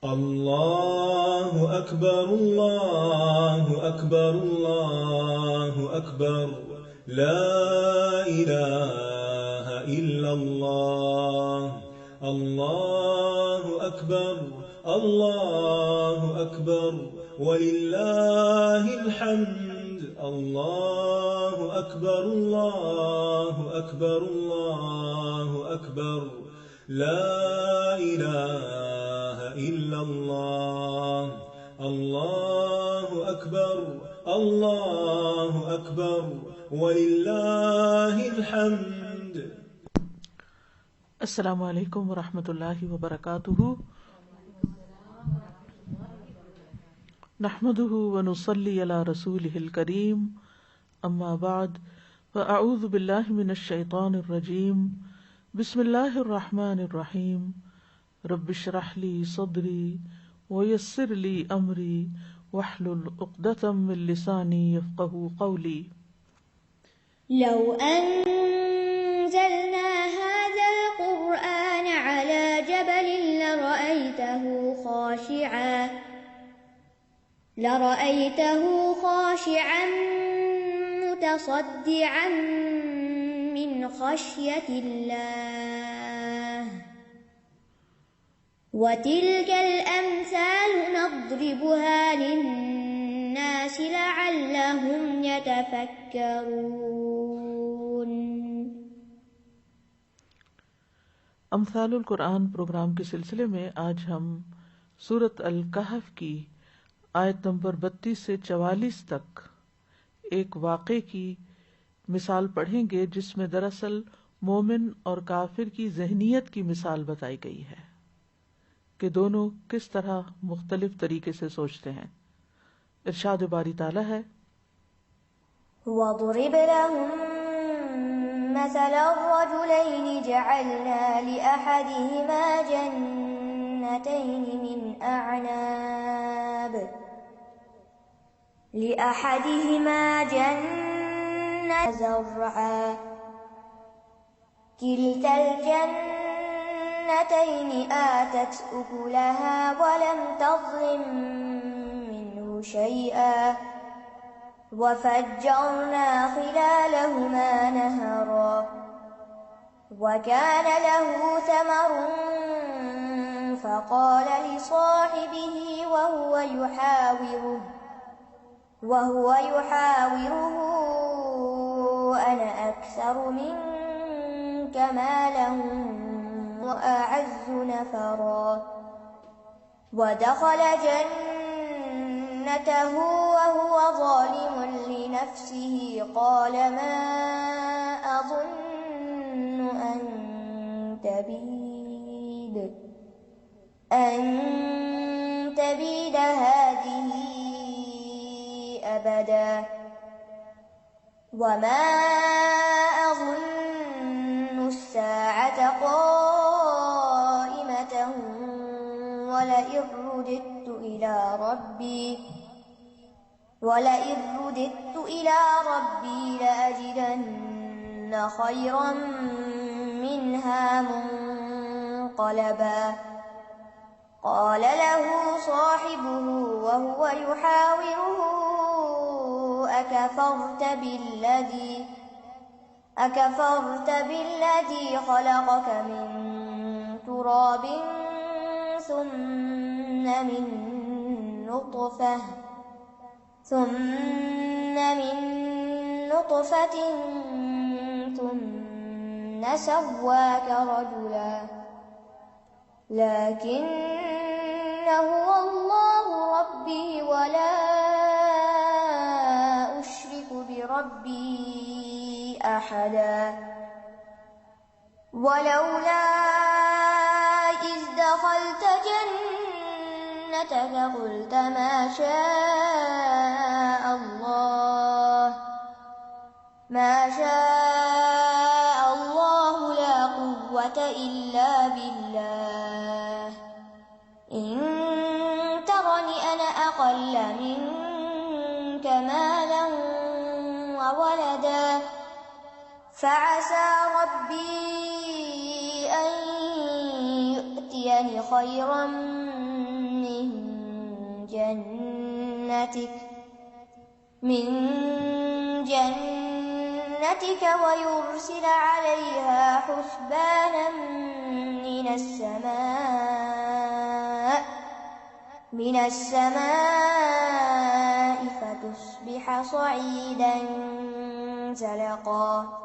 الله أكبر الله أكبر الله أكبر لا إله إلا الله الله أكبر الله أكبر ولله الحمد الله أكبر الله أكبر الله أكبر لا إله إلا الله الله أكبر الله أكبر ولله الحمد. السلام علیکم ورحمۃ اللہ وبرکاتہ. نحمده ونصلي على رسوله الكريم اما بعد فاعوذ باللہ من الشیطان الرجیم. بسم اللہ الرحمن الرحیم. رب اشرح لي صدری ويسر لي امری واحلل عقدۃ من لسانی یفقهوا قولی. لو أنزلنا هذا القرآن على جبل لرأيته خاشعا متصدعا من خشية الله وتلك الأمثال نضربها للناس لعلهم يتفكرون. امثال القرآن پروگرام کے سلسلے میں آج ہم سورۃ الکہف کی آیت نمبر 32 سے 44 تک ایک واقعے کی مثال پڑھیں گے جس میں دراصل مومن اور کافر کی ذہنیت کی مثال بتائی گئی ہے کہ دونوں کس طرح مختلف طریقے سے سوچتے ہیں. ارشاد باری تعالیٰ ہے وَاضْرِبْ لَهُم مَّثَلَ الرَّجُلَيْنِ جَعَلْنَا لِأَحَدِهِمَا جَنَّتَيْنِ زرعا كلتا الجنتين آتت أكلها ولم تظلم منه شيئا وفجرنا خلالهما نهرا وكان له ثمر فقال لصاحبه وهو يحاوره أنا أكثر منك مالا وأعز نفرا ودخل جنته وهو ظالم لنفسه قال ما أظن أن تبيد هذه أبدا وما أظن الساعة قائمة ولئن رددت إلى ربي لأجدن خيرا منها منقلبا. قال له صاحبه وهو يحاوره أكفرت بالذي خلقك من تراب ثم من نطفة ثم سواك رجلا لكن هو الله ربي ولا أشرك بربي أحدا. ولولا إذ دخلت جنتك قلت ما شاء الله لا قوة إلا بالله إن ترني أنا أقل منك مالا وولدا فعسى ربي أن يؤتيني خيرا جنتك ويرسل عليها حسبانا من السماء فتصبح صعيدا زلقا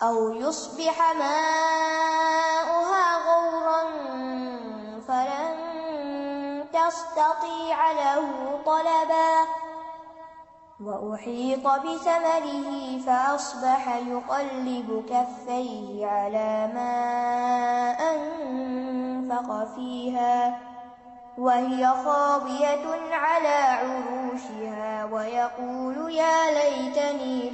أو يصبح ماؤها غورا فلن تستطيع له طلبا وأحيط بثمره فأصبح يقلب كفيه على ما أنفق فيها وهي خاوية على عروشها ويقول يا ليتني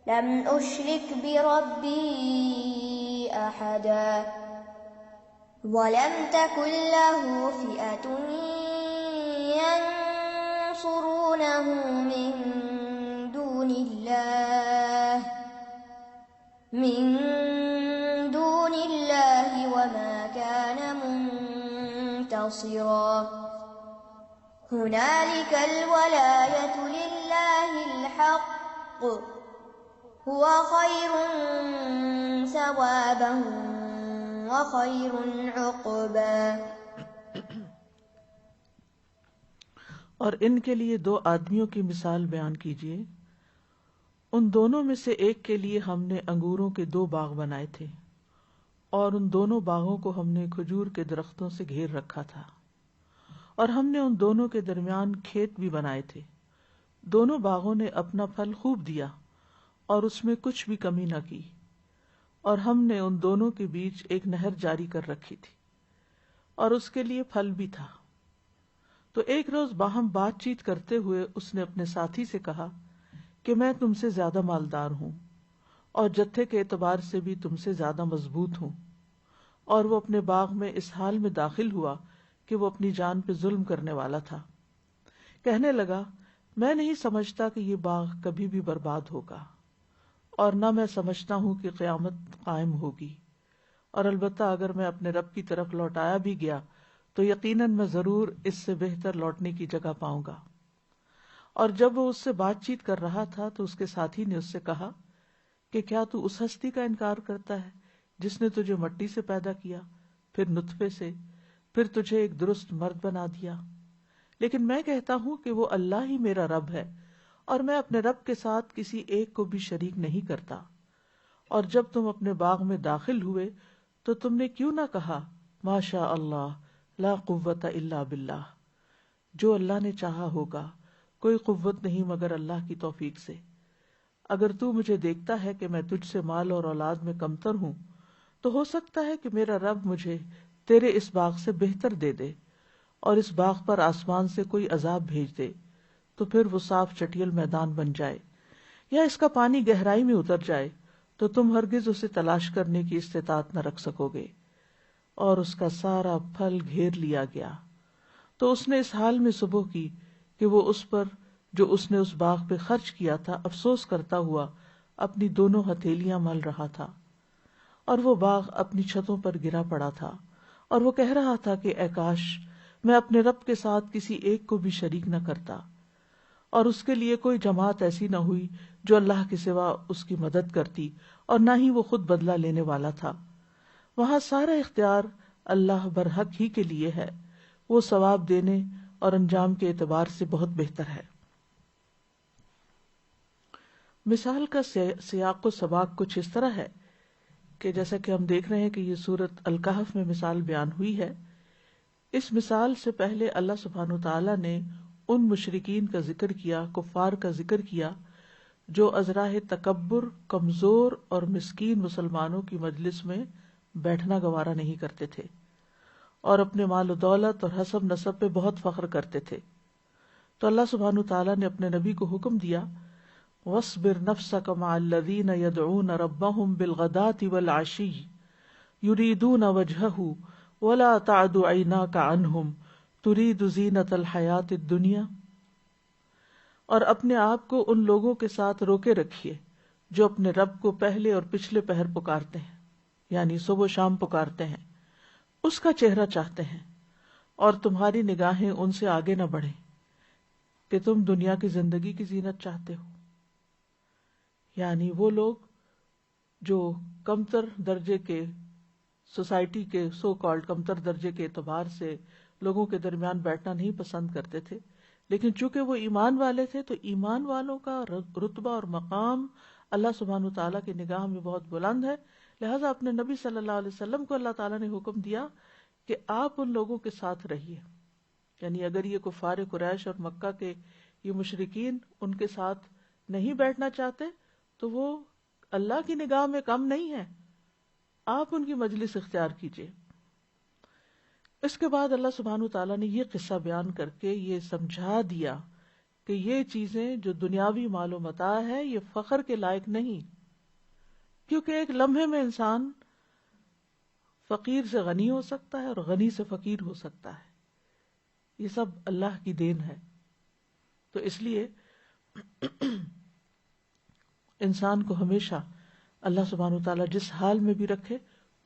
لم أشرك بربي أحدا ولم تكن له فئة ينصرونه من دون الله وما كان منتصرا هنالك الولاية لله الحق هو خير ثوابا وخير عقبا. اور ان کے لیے 2 آدمیوں کی مثال بیان کیجیے. ان دونوں میں سے ایک کے لیے ہم نے انگوروں کے 2 باغ بنائے تھے اور ان دونوں باغوں کو ہم نے کھجور کے درختوں سے گھیر رکھا تھا اور ہم نے ان دونوں کے درمیان کھیت بھی بنائے تھے. دونوں باغوں نے اپنا پھل خوب دیا اور اس میں کچھ بھی کمی نہ کی اور ہم نے ان دونوں کے بیچ ایک نہر جاری کر رکھی تھی اور اس کے لیے پھل بھی تھا. تو ایک روز باہم بات چیت کرتے ہوئے اس نے اپنے ساتھی سے کہا کہ میں تم سے زیادہ مالدار ہوں اور جتھے کے اعتبار سے بھی تم سے زیادہ مضبوط ہوں. اور وہ اپنے باغ میں اس حال میں داخل ہوا کہ وہ اپنی جان پہ ظلم کرنے والا تھا. کہنے لگا میں نہیں سمجھتا کہ یہ باغ کبھی بھی برباد ہوگا اور نہ میں سمجھتا ہوں کہ قیامت قائم ہوگی، اور البتہ اگر میں اپنے رب کی طرف لوٹایا بھی گیا تو یقیناً میں ضرور اس سے بہتر لوٹنے کی جگہ پاؤں گا. اور جب وہ اس سے بات چیت کر رہا تھا تو اس کے ساتھی نے اس سے کہا کہ کیا تو اس ہستی کا انکار کرتا ہے جس نے تجھے مٹی سے پیدا کیا، پھر نطفے سے، پھر تجھے ایک درست مرد بنا دیا؟ لیکن میں کہتا ہوں کہ وہ اللہ ہی میرا رب ہے اور میں اپنے رب کے ساتھ کسی ایک کو بھی شریک نہیں کرتا. اور جب تم اپنے باغ میں داخل ہوئے تو تم نے کیوں نہ کہا ما شاء اللہ لا قوت الا باللہ، جو اللہ نے چاہا ہوگا، کوئی قوت نہیں مگر اللہ کی توفیق سے. اگر تو مجھے دیکھتا ہے کہ میں تجھ سے مال اور اولاد میں کمتر ہوں تو ہو سکتا ہے کہ میرا رب مجھے تیرے اس باغ سے بہتر دے دے اور اس باغ پر آسمان سے کوئی عذاب بھیج دے تو پھر وہ صاف چٹیل میدان بن جائے، یا اس کا پانی گہرائی میں اتر جائے تو تم ہرگز اسے تلاش کرنے کی استطاعت نہ رکھ سکو گے. اور اس کا سارا پھل گھیر لیا گیا. تو اس نے اس حال میں صبح کی کہ وہ اس پر جو اس نے اس باغ پہ خرچ کیا تھا افسوس کرتا ہوا اپنی دونوں ہتھیلیاں مل رہا تھا. اور وہ باغ اپنی چھتوں پر گرا پڑا تھا اور وہ کہہ رہا تھا کہ اے کاش میں اپنے رب کے ساتھ کسی ایک کو بھی شریک نہ کرتا. اور اس کے لیے کوئی جماعت ایسی نہ ہوئی جو اللہ کے سوا اس کی مدد کرتی، اور نہ ہی وہ خود بدلہ لینے والا تھا. وہاں سارا اختیار اللہ برحق ہی کے لیے ہے، وہ ثواب دینے اور انجام کے اعتبار سے بہت بہتر ہے. مثال کا سیاق و سباق کچھ اس طرح ہے کہ جیسا کہ ہم دیکھ رہے ہیں کہ یہ سورۃ الکہف میں مثال بیان ہوئی ہے. اس مثال سے پہلے اللہ سبحانہ وتعالیٰ نے ان مشرکین کا ذکر کیا، کفار کا ذکر کیا جو ازراہ تکبر، کمزور اور مسکین مسلمانوں کی مجلس میں بیٹھنا گوارا نہیں کرتے تھے اور اپنے مال و دولت اور حسب نسب پہ بہت فخر کرتے تھے. تو اللہ سبحانہ وتعالیٰ نے اپنے نبی کو حکم دیا وَاصْبِرْ نَفْسَكَ مَعَ الَّذِينَ يَدْعُونَ رَبَّهُمْ بِالْغَدَاةِ وَالْعَشِيِّ يُرِيدُونَ وَجْهَهُ وَلَا تَعْدُ عَيْنَاكَ عَنْهُمْ تُرِيدُ زِينَةَ الْحَيَاةِ الدُّنْيَا. اور اپنے آپ کو ان لوگوں کے ساتھ روکے رکھیے جو اپنے رب کو پہلے اور پچھلے پہر پکارتے ہیں، یعنی صبح و شام پکارتے ہیں، اس کا چہرہ چاہتے ہیں. اور تمہاری نگاہیں ان سے آگے نہ بڑھیں کہ تم دنیا کی زندگی کی زینت چاہتے ہو. یعنی وہ لوگ جو کمتر درجے کے سوسائٹی کے سو کالڈ کمتر درجے کے اعتبار سے لوگوں کے درمیان بیٹھنا نہیں پسند کرتے تھے، لیکن چونکہ وہ ایمان والے تھے تو ایمان والوں کا رتبہ اور مقام اللہ سبحانہ وتعالیٰ کی نگاہ میں بہت بلند ہے. لہٰذا اپنے نبی صلی اللہ علیہ وسلم کو اللہ تعالیٰ نے حکم دیا کہ آپ ان لوگوں کے ساتھ رہیے. یعنی اگر یہ کفار قریش اور مکہ کے یہ مشرکین ان کے ساتھ نہیں بیٹھنا چاہتے تو وہ اللہ کی نگاہ میں کم نہیں ہے، آپ ان کی مجلس اختیار کیجیے. اس کے بعد اللہ سبحانہ وتعالیٰ نے یہ قصہ بیان کر کے یہ سمجھا دیا کہ یہ چیزیں جو دنیاوی مال و متاع ہے یہ فخر کے لائق نہیں، کیونکہ ایک لمحے میں انسان فقیر سے غنی ہو سکتا ہے اور غنی سے فقیر ہو سکتا ہے. یہ سب اللہ کی دین ہے. تو اس لیے انسان کو ہمیشہ اللہ سبحانہ وتعالیٰ جس حال میں بھی رکھے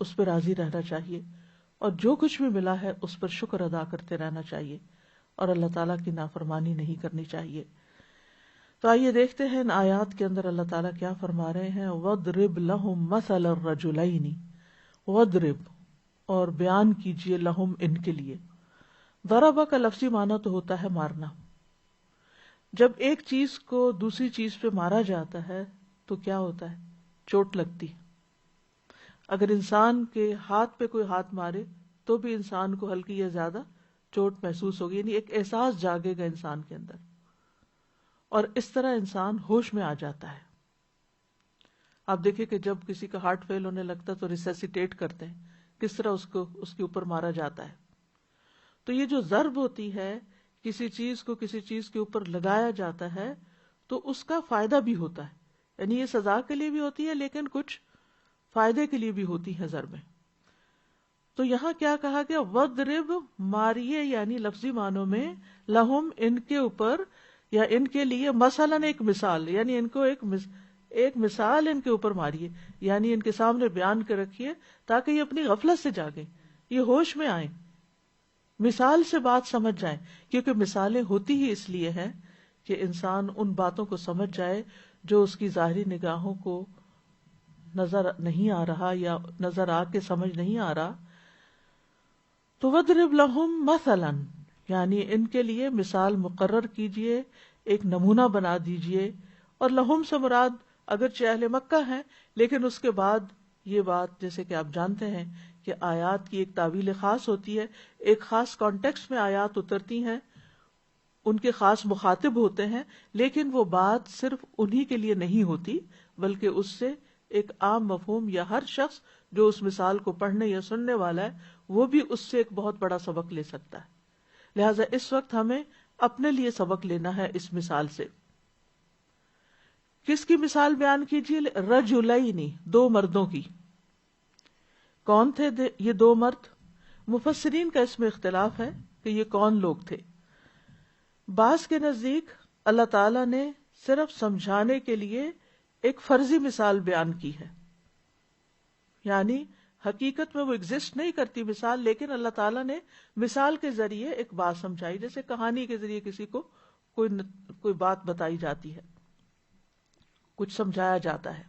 اس پہ راضی رہنا چاہیے، اور جو کچھ بھی ملا ہے اس پر شکر ادا کرتے رہنا چاہیے، اور اللہ تعالیٰ کی نافرمانی نہیں کرنی چاہیے. تو آئیے دیکھتے ہیں ان آیات کے اندر اللہ تعالیٰ کیا فرما رہے ہیں. وَاضْرِبْ لَهُمْ مَثَلَ الرَّجُلَيْنِ، وَاضْرِبْ اور بیان کیجئے لہم ان کے لیے. ضربہ کا لفظی معنی تو ہوتا ہے مارنا. جب ایک چیز کو دوسری چیز پہ مارا جاتا ہے تو کیا ہوتا ہے؟ چوٹ لگتی. اگر انسان کے ہاتھ پہ کوئی ہاتھ مارے تو بھی انسان کو ہلکی یا زیادہ چوٹ محسوس ہوگی، یعنی ایک احساس جاگے گا انسان کے اندر، اور اس طرح انسان ہوش میں آ جاتا ہے. آپ دیکھیں کہ جب کسی کا ہارٹ فیل ہونے لگتا ہے تو ریسیسیٹیٹ کرتے ہیں، کس طرح اس کے اوپر مارا جاتا ہے. تو یہ جو ضرب ہوتی ہے، کسی چیز کو کسی چیز کے اوپر لگایا جاتا ہے تو اس کا فائدہ بھی ہوتا ہے، یعنی یہ سزا کے لیے بھی ہوتی ہے لیکن کچھ فائدے کے لیے بھی ہوتی ہے ضربیں. تو یہاں کیا کہا گیا؟ وَاضْرِبْ ماریے، یعنی لفظی معنوں میں لہم ان کے اوپر یا ان کے لیے، مثلاً ایک مثال، یعنی ان کو ایک مثال ان کے اوپر ماریے، یعنی ان کے سامنے بیان کر رکھیے تاکہ یہ اپنی غفلت سے جاگیں، یہ ہوش میں آئیں، مثال سے بات سمجھ جائیں. کیونکہ مثالیں ہوتی ہی اس لیے ہیں کہ انسان ان باتوں کو سمجھ جائے جو اس کی ظاہری نگاہوں کو نظر نہیں آ رہا یا نظر آ کے سمجھ نہیں آ رہا. تو وَاضْرِبْ لَهُمْ مَثَلًا، یعنی ان کے لیے مثال مقرر کیجئے، ایک نمونہ بنا دیجئے. اور لہم سے مراد اگرچہ اہل مکہ ہیں، لیکن اس کے بعد یہ بات جیسے کہ آپ جانتے ہیں کہ آیات کی ایک تعویل خاص ہوتی ہے، ایک خاص کانٹیکسٹ میں آیات اترتی ہیں، ان کے خاص مخاطب ہوتے ہیں، لیکن وہ بات صرف انہی کے لیے نہیں ہوتی بلکہ اس سے ایک عام مفہوم یا ہر شخص جو اس مثال کو پڑھنے یا سننے والا ہے وہ بھی اس سے ایک بہت بڑا سبق لے سکتا ہے. لہٰذا اس وقت ہمیں اپنے لیے سبق لینا ہے اس مثال سے. کس کی مثال بیان کیجیے؟ رجلین، دو مردوں کی. کون تھے یہ دو مرد؟ مفسرین کا اس میں اختلاف ہے کہ یہ کون لوگ تھے. بعض کے نزدیک اللہ تعالیٰ نے صرف سمجھانے کے لیے ایک فرضی مثال بیان کی ہے، یعنی حقیقت میں وہ ایگزسٹ نہیں کرتی مثال، لیکن اللہ تعالیٰ نے مثال کے ذریعے ایک بات سمجھائی، جیسے کہانی کے ذریعے کسی کو کوئی بات بتائی جاتی ہے، کچھ سمجھایا جاتا ہے.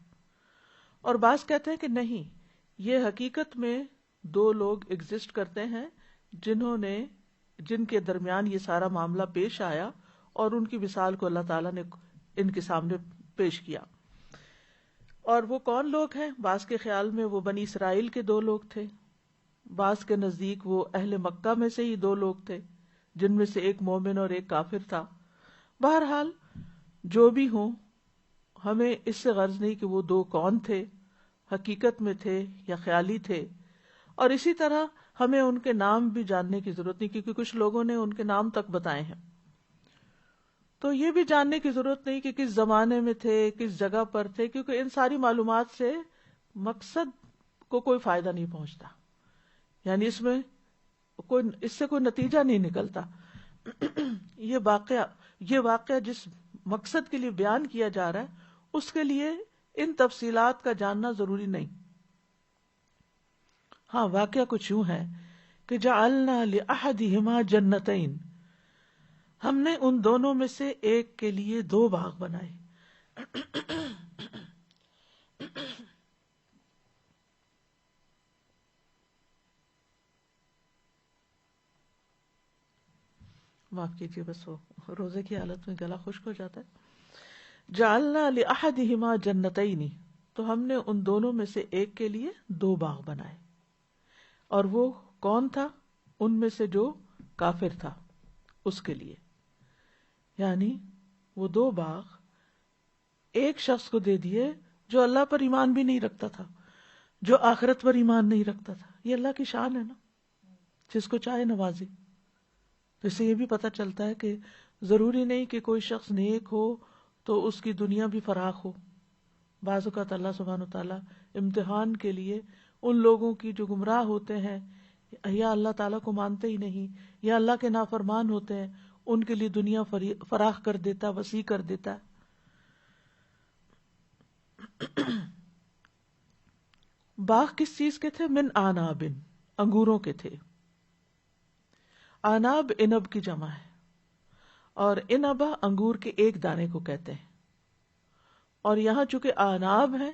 اور بعض کہتے ہیں کہ نہیں، یہ حقیقت میں دو لوگ ایگزسٹ کرتے ہیں جن کے درمیان یہ سارا معاملہ پیش آیا اور ان کی مثال کو اللہ تعالیٰ نے ان کے سامنے پیش کیا. اور وہ کون لوگ ہیں؟ بعض کے خیال میں وہ بنی اسرائیل کے دو لوگ تھے، بعض کے نزدیک وہ اہل مکہ میں سے ہی دو لوگ تھے جن میں سے ایک مومن اور ایک کافر تھا. بہرحال جو بھی ہوں، ہمیں اس سے غرض نہیں کہ وہ دو کون تھے، حقیقت میں تھے یا خیالی تھے. اور اسی طرح ہمیں ان کے نام بھی جاننے کی ضرورت نہیں، کیونکہ کچھ لوگوں نے ان کے نام تک بتائے ہیں. تو یہ بھی جاننے کی ضرورت نہیں کہ کس زمانے میں تھے، کس جگہ پر تھے، کیونکہ ان ساری معلومات سے مقصد کو کوئی فائدہ نہیں پہنچتا، یعنی اس سے کوئی نتیجہ نہیں نکلتا. یہ واقعہ جس مقصد کے لیے بیان کیا جا رہا ہے اس کے لیے ان تفصیلات کا جاننا ضروری نہیں. ہاں، واقعہ کچھ یوں ہے کہ جعلنا لأحدہما جنتین، ہم نے ان دونوں میں سے ایک کے لیے 2 باغ بنائے. معاف کیجیے، بس وہ روزے کی حالت میں گلا خشک ہو جاتا ہے. جعلنا لأحدہما جنتین، تو ہم نے ان دونوں میں سے ایک کے لیے 2 باغ بنائے. اور وہ کون تھا؟ ان میں سے جو کافر تھا اس کے لیے. یعنی وہ 2 باغ ایک شخص کو دے دیے جو اللہ پر ایمان بھی نہیں رکھتا تھا، جو آخرت پر ایمان نہیں رکھتا تھا. یہ اللہ کی شان ہے نا، جس کو چاہے نوازے. تو اس سے یہ بھی پتہ چلتا ہے کہ ضروری نہیں کہ کوئی شخص نیک ہو تو اس کی دنیا بھی فراخ ہو. بعض اوقات اللہ سبحانہ وتعالیٰ امتحان کے لیے ان لوگوں کی جو گمراہ ہوتے ہیں یا اللہ تعالیٰ کو مانتے ہی نہیں یا اللہ کے نافرمان ہوتے ہیں، ان کے لیے دنیا فراخ کر دیتا، وسیع کر دیتا ہے. باغ کس چیز کے تھے؟ من آناب، انگوروں کے تھے. آناب انب کی جمع ہے، اور انبا انگور کے ایک دانے کو کہتے ہیں. اور یہاں چونکہ آناب ہیں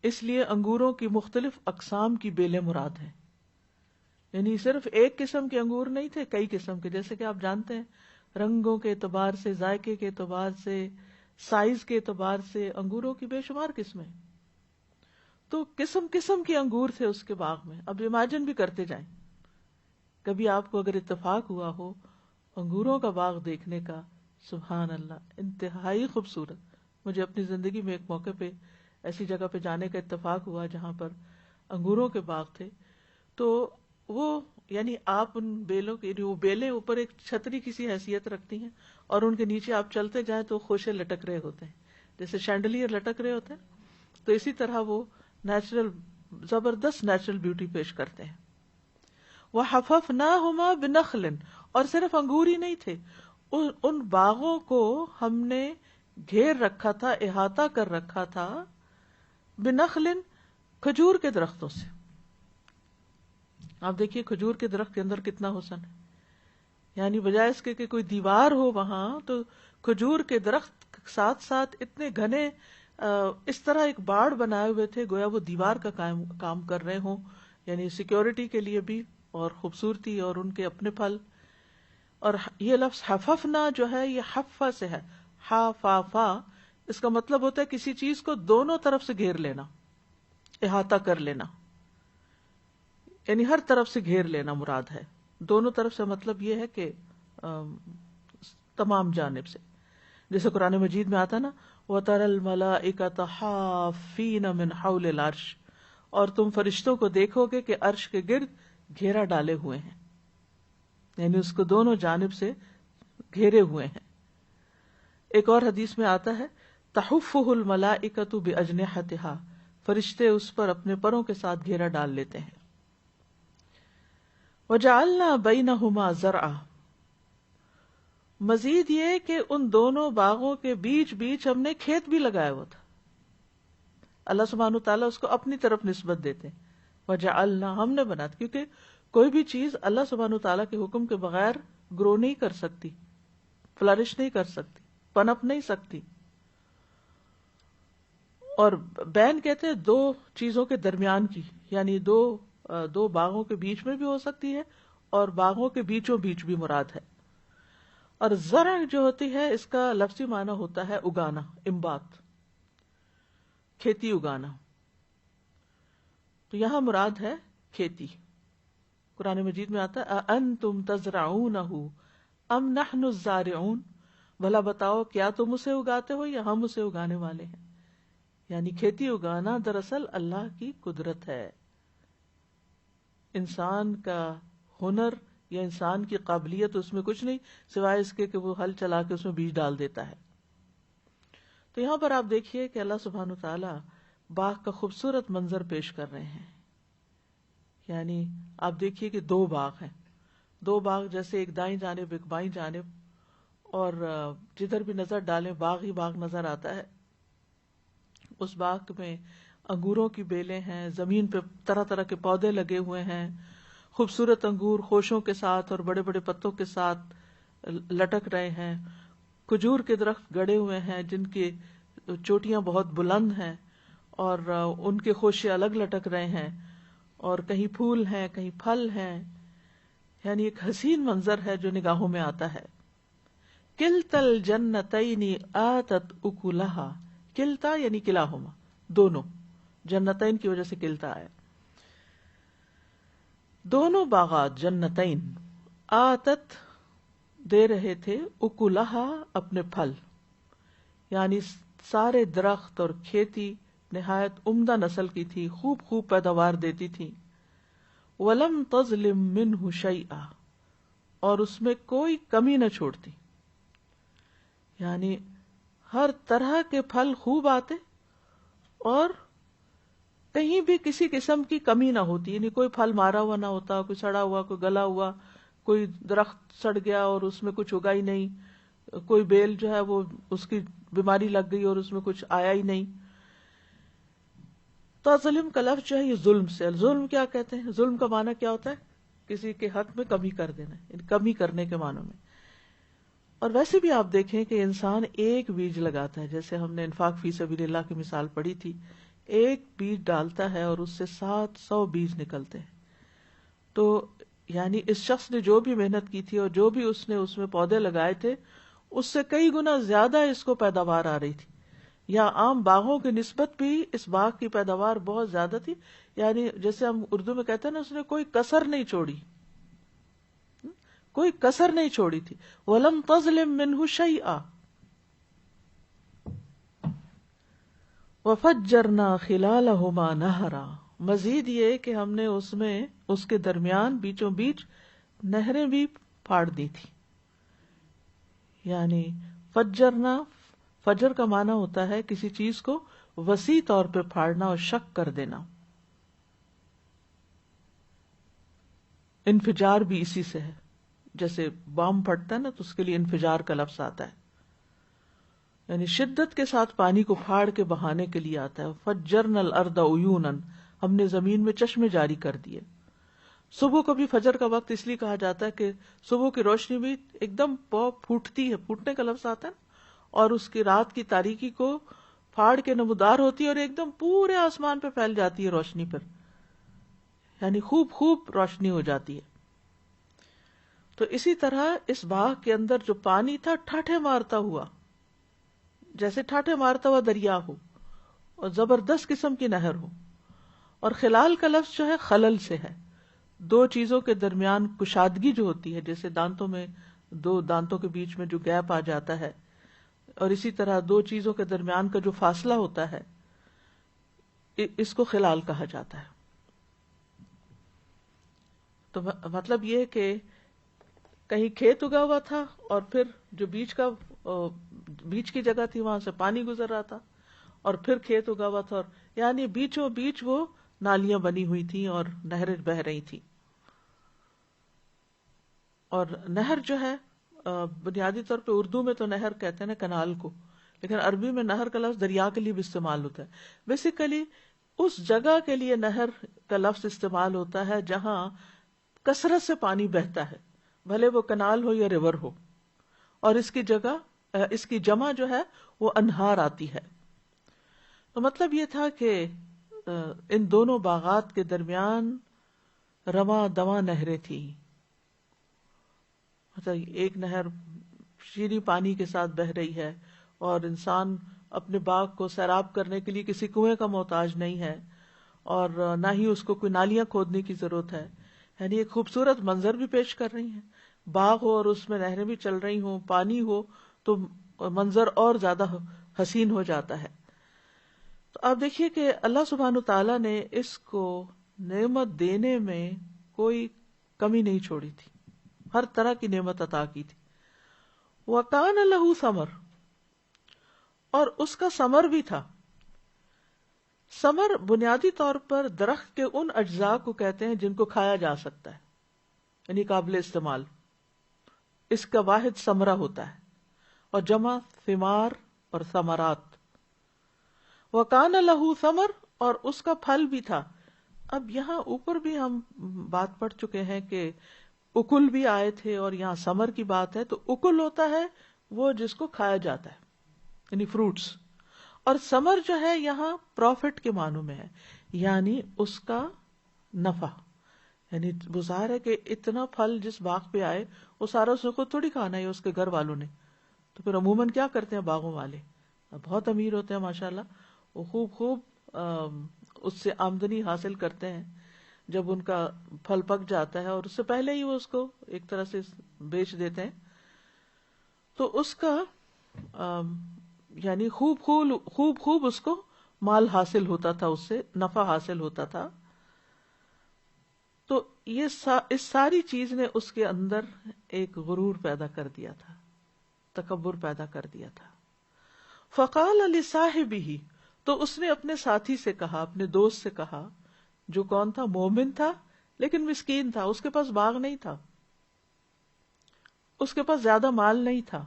اس لیے انگوروں کی مختلف اقسام کی بیلیں مراد ہیں. یعنی صرف ایک قسم کے انگور نہیں تھے، کئی قسم کے. جیسے کہ آپ جانتے ہیں رنگوں کے اعتبار سے، ذائقے کے اعتبار سے، سائز کے اعتبار سے انگوروں کی بے شمار قسمیں. تو قسم قسم کے انگور تھے اس کے باغ میں. اب امیجن بھی کرتے جائیں، کبھی آپ کو اگر اتفاق ہوا ہو انگوروں کا باغ دیکھنے کا، سبحان اللہ، انتہائی خوبصورت. مجھے اپنی زندگی میں ایک موقع پہ ایسی جگہ پہ جانے کا اتفاق ہوا جہاں پر انگوروں کے باغ تھے. تو وہ یعنی آپ ان بیلوں کی، وہ بیلیں اوپر ایک چھتری کی سی حیثیت رکھتی ہیں اور ان کے نیچے آپ چلتے جائیں تو خوشے لٹک رہے ہوتے ہیں، جیسے شینڈلیئر لٹک رہے ہوتے ہیں. تو اسی طرح وہ نیچرل، زبردست نیچرل بیوٹی پیش کرتے ہیں. وَحَفَفْنَاهُمَا بِنَخْلٍ، اور صرف انگور ہی نہیں تھے، ان باغوں کو ہم نے گھیر رکھا تھا، احاطہ کر رکھا تھا، بنخل، کھجور کے درختوں سے. آپ دیکھیے کھجور کے درخت کے اندر کتنا حسن ہے. یعنی بجائے اس کے کہ کوئی دیوار ہو وہاں، تو کھجور کے درخت ساتھ ساتھ اتنے گھنے اس طرح ایک باڑ بنائے ہوئے تھے گویا وہ دیوار کا کام کر رہے ہوں. یعنی سیکیورٹی کے لیے بھی اور خوبصورتی اور ان کے اپنے پھل. اور یہ لفظ حففنا جو ہے یہ حفا سے ہے، ہا فا فا. اس کا مطلب ہوتا ہے کسی چیز کو دونوں طرف سے گھیر لینا، احاطہ کر لینا. یعنی ہر طرف سے گھیر لینا مراد ہے. دونوں طرف سے مطلب یہ ہے کہ تمام جانب سے. جیسے قرآن مجید میں آتا نا وَتَرَى الْمَلَائِكَةَ حَافِّينَ مِنْ حَوْلِ الْعَرْشِ، اور تم فرشتوں کو دیکھو گے کہ عرش کے گرد گھیرا ڈالے ہوئے ہیں، یعنی اس کو دونوں جانب سے گھیرے ہوئے ہیں. ایک اور حدیث میں آتا ہے تَحُفُّهُ الْمَلَائِكَةُ بِأَجْنِحَتِهَا، فرشتے اس پر اپنے پروں کے ساتھ گھیرا ڈال لیتے ہیں. وَجَعَلْنَا بَيْنَهُمَا زَرْعًا، مزید یہ کہ ان دونوں باغوں کے بیچ بیچ ہم نے کھیت بھی لگایا ہوا تھا. اللہ سبحانہ تعالیٰ اس کو اپنی طرف نسبت دیتے ہیں. وَجَعَلْنَا، ہم نے بنا، کیونکہ کوئی بھی چیز اللہ سبحانہ تعالیٰ کے حکم کے بغیر گرو نہیں کر سکتی، فلرش نہیں کر سکتی، پنپ نہیں سکتی. اور بین کہتے ہیں 2 چیزوں کے درمیان کی، یعنی دو باغوں کے بیچ میں بھی ہو سکتی ہے اور باغوں کے بیچوں بیچ بھی مراد ہے. اور زرع جو ہوتی ہے اس کا لفظی معنی ہوتا ہے اگانا، انبات، کھیتی اگانا. تو یہاں مراد ہے کھیتی. قرآن مجید میں آتا ہے اَأَنْتُمْ تَزْرَعُونَهُ أَمْ نَحْنُ الزَّارِعُونَ، بھلا بتاؤ کیا تم اسے اگاتے ہو یا ہم اسے اگانے والے ہیں. یعنی کھیتی اگانا دراصل اللہ کی قدرت ہے. انسان کا ہنر یا انسان کی قابلیت اس میں کچھ نہیں سوائے اس کے کہ وہ ہل چلا کے اس میں بیج ڈال دیتا ہے. تو یہاں پر آپ دیکھیے کہ اللہ سبحانہ تعالیٰ باغ کا خوبصورت منظر پیش کر رہے ہیں. یعنی آپ دیکھیے کہ 2 باغ ہیں، 2 باغ جیسے ایک دائیں جانب ایک بائیں جانب، اور جدھر بھی نظر ڈالیں باغ ہی باغ نظر آتا ہے. اس باغ میں انگوروں کی بیلیں ہیں، زمین پہ طرح طرح کے پودے لگے ہوئے ہیں، خوبصورت انگور خوشوں کے ساتھ اور بڑے بڑے پتوں کے ساتھ لٹک رہے ہیں، کھجور کے درخت گڑے ہوئے ہیں جن کی چوٹیاں بہت بلند ہیں اور ان کے خوشے الگ لٹک رہے ہیں، اور کہیں پھول ہیں کہیں پھل ہیں، یعنی ایک حسین منظر ہے جو نگاہوں میں آتا ہے. کلتا الجنتین آتت اکلہا، کلتا یعنی کلاہما، دونوں، جنتین کی وجہ سے کلتا ہے. دونوں باغات جنتین آتت دے رہے تھے اکلہا اپنے پھل، یعنی سارے درخت اور کھیتی نہایت عمدہ نسل کی تھی، خوب خوب پیداوار دیتی تھی. ولم تظلم منہ شیئا، اور اس میں کوئی کمی نہ چھوڑتی، یعنی ہر طرح کے پھل خوب آتے اور کہیں بھی کسی قسم کی کمی نہ ہوتی، یعنی کوئی پھل مارا ہوا نہ ہوتا، کوئی سڑا ہوا، کوئی گلا ہوا، کوئی درخت سڑ گیا اور اس میں کچھ اگا ہی نہیں، کوئی بیل جو ہے وہ اس کی بیماری لگ گئی اور اس میں کچھ آیا ہی نہیں. تو ظلم کا لفظ جو ہے یہ ظلم سے، ظلم کیا کہتے ہیں؟ ظلم کا معنی کیا ہوتا ہے؟ کسی کے حق میں کمی کر دینا، یعنی کمی کرنے کے معنی میں. اور ویسے بھی آپ دیکھیں کہ انسان ایک بیج لگاتا ہے، جیسے ہم نے انفاق فی سبیل اللہ کی مثال پڑھی تھی، ایک بیج ڈالتا ہے اور اس سے 700 بیج نکلتے ہیں. تو یعنی اس شخص نے جو بھی محنت کی تھی اور جو بھی اس نے اس میں پودے لگائے تھے، اس سے کئی گنا زیادہ اس کو پیداوار آ رہی تھی، یا عام باغوں کی نسبت بھی اس باغ کی پیداوار بہت زیادہ تھی. یعنی جیسے ہم اردو میں کہتے ہیں نا، اس نے کوئی کسر نہیں چھوڑی، کوئی کسر نہیں چھوڑی تھی. وَلَمْ تَظْلِمْ مِنْهُ شَيْئًا وَفَجَّرْنَا خِلَالَهُمَا نَهْرًا. مزید یہ کہ ہم نے اس میں اس کے درمیان بیچوں بیچ نہریں بھی پھاڑ دی تھی. یعنی فجرنا، فجر کا معنی ہوتا ہے کسی چیز کو وسیع طور پہ پھاڑنا اور شق کر دینا. انفجار بھی اسی سے ہے، جیسے بام پھٹتا ہے نا تو اس کے لیے انفجار کا لفظ آتا ہے، یعنی شدت کے ساتھ پانی کو پھاڑ کے بہانے کے لیے آتا ہے. فجرنا الارض عیونا، ہم نے زمین میں چشمے جاری کر دیے. صبح کو بھی فجر کا وقت اس لیے کہا جاتا ہے کہ صبح کی روشنی بھی ایک دم پھوٹتی ہے، پھوٹنے کا لفظ آتا ہے، اور اس کی رات کی تاریکی کو پھاڑ کے نمودار ہوتی ہے اور ایک دم پورے آسمان پہ پھیل جاتی ہے روشنی پر، یعنی خوب خوب روشنی ہو جاتی ہے. تو اسی طرح اس باغ کے اندر جو پانی تھا ٹھاٹھے مارتا ہوا، جیسے ٹھاٹھے مارتا ہوا دریا ہو اور زبردست قسم کی نہر ہو. اور خلال کا لفظ جو ہے خلل سے ہے، دو چیزوں کے درمیان کشادگی جو ہوتی ہے، جیسے دانتوں میں دو دانتوں کے بیچ میں جو گیپ آ جاتا ہے، اور اسی طرح دو چیزوں کے درمیان کا جو فاصلہ ہوتا ہے، اس کو خلال کہا جاتا ہے. تو مطلب یہ کہ کہیں کھیت اگا ہوا تھا اور پھر جو بیچ کی جگہ تھی وہاں سے پانی گزر رہا تھا، اور پھر کھیت اگا ہوا تھا، اور یعنی بیچوں بیچ وہ نالیاں بنی ہوئی تھیں اور نہریں بہ رہی تھی. اور نہر جو ہے بنیادی طور پہ اردو میں تو نہر کہتے ہیں نا کنال کو، لیکن عربی میں نہر کا لفظ دریا کے لیے بھی استعمال ہوتا ہے. بیسیکلی اس جگہ کے لیے نہر کا لفظ استعمال ہوتا ہے جہاں کثرت سے پانی بہتا ہے، بھلے وہ کنال ہو یا ریور ہو، اور اس کی جمع جو ہے وہ انہار آتی ہے. تو مطلب یہ تھا کہ ان دونوں باغات کے درمیان رواں دواں نہریں تھیں. مطلب ایک نہر شیریں پانی کے ساتھ بہ رہی ہے، اور انسان اپنے باغ کو سیراب کرنے کے لیے کسی کنویں کا محتاج نہیں ہے، اور نہ ہی اس کو کوئی نالیاں کھودنے کی ضرورت ہے. یعنی ایک خوبصورت منظر بھی پیش کر رہی ہیں. باغ ہو اور اس میں نہریں بھی چل رہی ہوں، پانی ہو، تو منظر اور زیادہ حسین ہو جاتا ہے. تو آپ دیکھیے کہ اللہ سبحانہ تعالیٰ نے اس کو نعمت دینے میں کوئی کمی نہیں چھوڑی تھی، ہر طرح کی نعمت عطا کی تھی. وَكَانَ لَهُ ثَمَرٌ، اور اس کا ثمر بھی تھا. ثمر بنیادی طور پر درخت کے ان اجزاء کو کہتے ہیں جن کو کھایا جا سکتا ہے، یعنی قابل استعمال. اس کا واحد ثمرہ ہوتا ہے، اور جمع ثمار اور ثمرات. وَكَانَ لَهُ ثَمَرٌ، اور اس کا پھل بھی تھا. اب یہاں اوپر بھی ہم بات پڑھ چکے ہیں کہ اکل بھی آئے تھے، اور یہاں سمر کی بات ہے. تو اکل ہوتا ہے وہ جس کو کھایا جاتا ہے، یعنی فروٹس، اور سمر جو ہے یہاں پروفٹ کے معنوں میں ہے، یعنی اس کا نفع. یعنی وہ ظاہر ہے کہ اتنا پھل جس باغ پہ آئے وہ سارا اس کو تھوڑی کھانا ہے اس کے گھر والوں نے. تو پھر عموماً کیا کرتے ہیں باغوں والے، بہت امیر ہوتے ہیں ماشاءاللہ، وہ خوب اس سے آمدنی حاصل کرتے ہیں جب ان کا پھل پک جاتا ہے، اور اس سے پہلے ہی وہ اس کو ایک طرح سے بیچ دیتے ہیں. تو اس کا یعنی خوب اس کو مال حاصل ہوتا تھا، اس سے نفع حاصل ہوتا تھا. تو یہ اس ساری چیز نے اس کے اندر ایک غرور پیدا کر دیا تھا، تکبر پیدا کر دیا تھا. فقال لصاحبہ، تو اس نے اپنے ساتھی سے کہا، اپنے دوست سے کہا، جو کون تھا؟ مومن تھا لیکن مسکین تھا، اس کے پاس باغ نہیں تھا، اس کے پاس زیادہ مال نہیں تھا.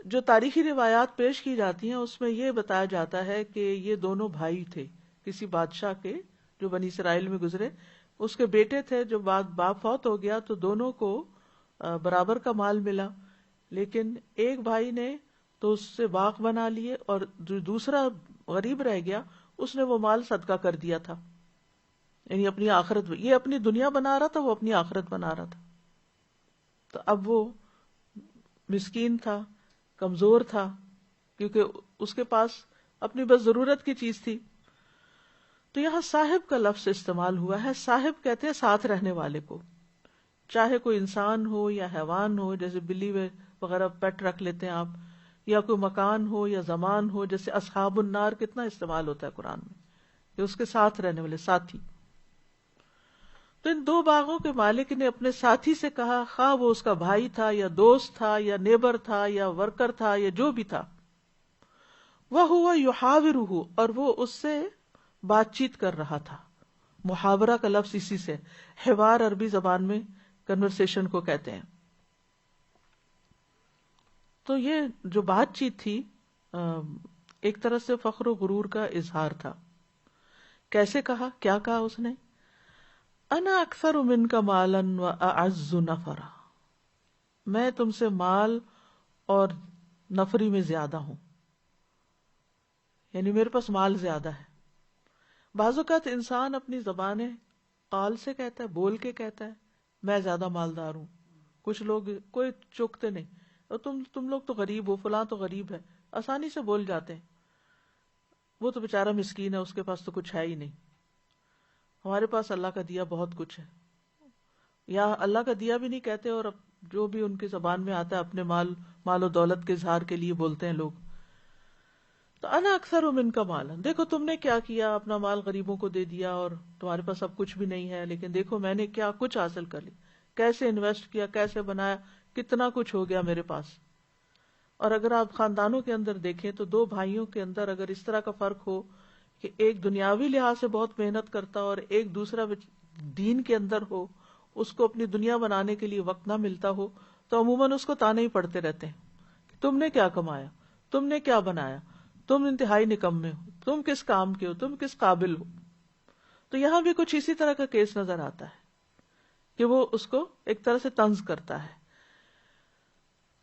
جو تاریخی روایات پیش کی جاتی ہیں اس میں یہ بتایا جاتا ہے کہ یہ دونوں بھائی تھے کسی بادشاہ کے جو بنی اسرائیل میں گزرے. اس کے بیٹے تھے، جو باپ فوت ہو گیا تو دونوں کو برابر کا مال ملا، لیکن ایک بھائی نے تو اس سے باغ بنا لیے، اور جو دوسرا غریب رہ گیا اس نے وہ مال صدقہ کر دیا تھا. یعنی اپنی آخرت، یہ اپنی دنیا بنا رہا تھا، وہ اپنی آخرت بنا رہا تھا. تو اب وہ مسکین تھا، کمزور تھا، کیونکہ اس کے پاس اپنی بس ضرورت کی چیز تھی. تو یہاں صاحب کا لفظ استعمال ہوا ہے. صاحب کہتے ہیں ساتھ رہنے والے کو، چاہے کوئی انسان ہو یا حیوان ہو، جیسے بلی وغیرہ پیٹ رکھ لیتے ہیں آپ، یا کوئی مکان ہو یا زمان ہو، جیسے اصحاب النار کتنا استعمال ہوتا ہے قرآن میں، کہ اس کے ساتھ رہنے والے، ساتھی. تو ان دو باغوں کے مالک نے اپنے ساتھی سے کہا، خواہ وہ اس کا بھائی تھا یا دوست تھا یا نیبر تھا یا ورکر تھا یا جو بھی تھا، وَهُوَ يُحَاوِرُهُ، اور وہ اس سے بات چیت کر رہا تھا. محاورہ کا لفظ اسی سے، حوار عربی زبان میں کنورسیشن کو کہتے ہیں. تو یہ جو بات چیت تھی ایک طرح سے فخر و غرور کا اظہار تھا. کیسے کہا؟ کیا کہا اس نے؟ انا اکثر منک مالا واعز نفرا، میں تم سے مال اور نفری میں زیادہ ہوں، یعنی میرے پاس مال زیادہ ہے. بعض اوقات انسان اپنی زبان قال سے کہتا ہے، بول کے کہتا ہے میں زیادہ مالدار ہوں. کچھ لوگ کوئی چوکتے نہیں، اور تم لوگ تو غریب ہو، فلاں تو غریب ہے، آسانی سے بول جاتے ہیں. وہ تو بیچارہ مسکین ہے، اس کے پاس تو کچھ ہے ہی نہیں. ہمارے پاس اللہ کا دیا بہت کچھ ہے، یا اللہ کا دیا بھی نہیں کہتے، اور جو بھی ان کی زبان میں آتا ہے اپنے مال و دولت کے اظہار کے لیے بولتے ہیں لوگ. تو انا اکثر منک مالا، دیکھو تم نے کیا کیا، اپنا مال غریبوں کو دے دیا، اور تمہارے پاس اب کچھ بھی نہیں ہے، لیکن دیکھو میں نے کیا کچھ حاصل کر لی، کیسے انویسٹ کیا، کیسے بنایا، کتنا کچھ ہو گیا میرے پاس. اور اگر آپ خاندانوں کے اندر دیکھیں تو دو بھائیوں کے اندر اگر اس طرح کا فرق ہو کہ ایک دنیاوی لحاظ سے بہت محنت کرتا اور ایک دوسرا دین کے اندر ہو، اس کو اپنی دنیا بنانے کے لیے وقت نہ ملتا ہو، تو عموماً اس کو تانے ہی پڑتے رہتے ہیں کہ تم نے کیا کمایا، تم نے کیا بنایا، تم انتہائی نکمے ہو، تم کس کام کے ہو، تم کس قابل ہو. تو یہاں بھی کچھ اسی طرح کا کیس نظر آتا ہے کہ وہ اس کو ایک طرح سے طنز کرتا ہے.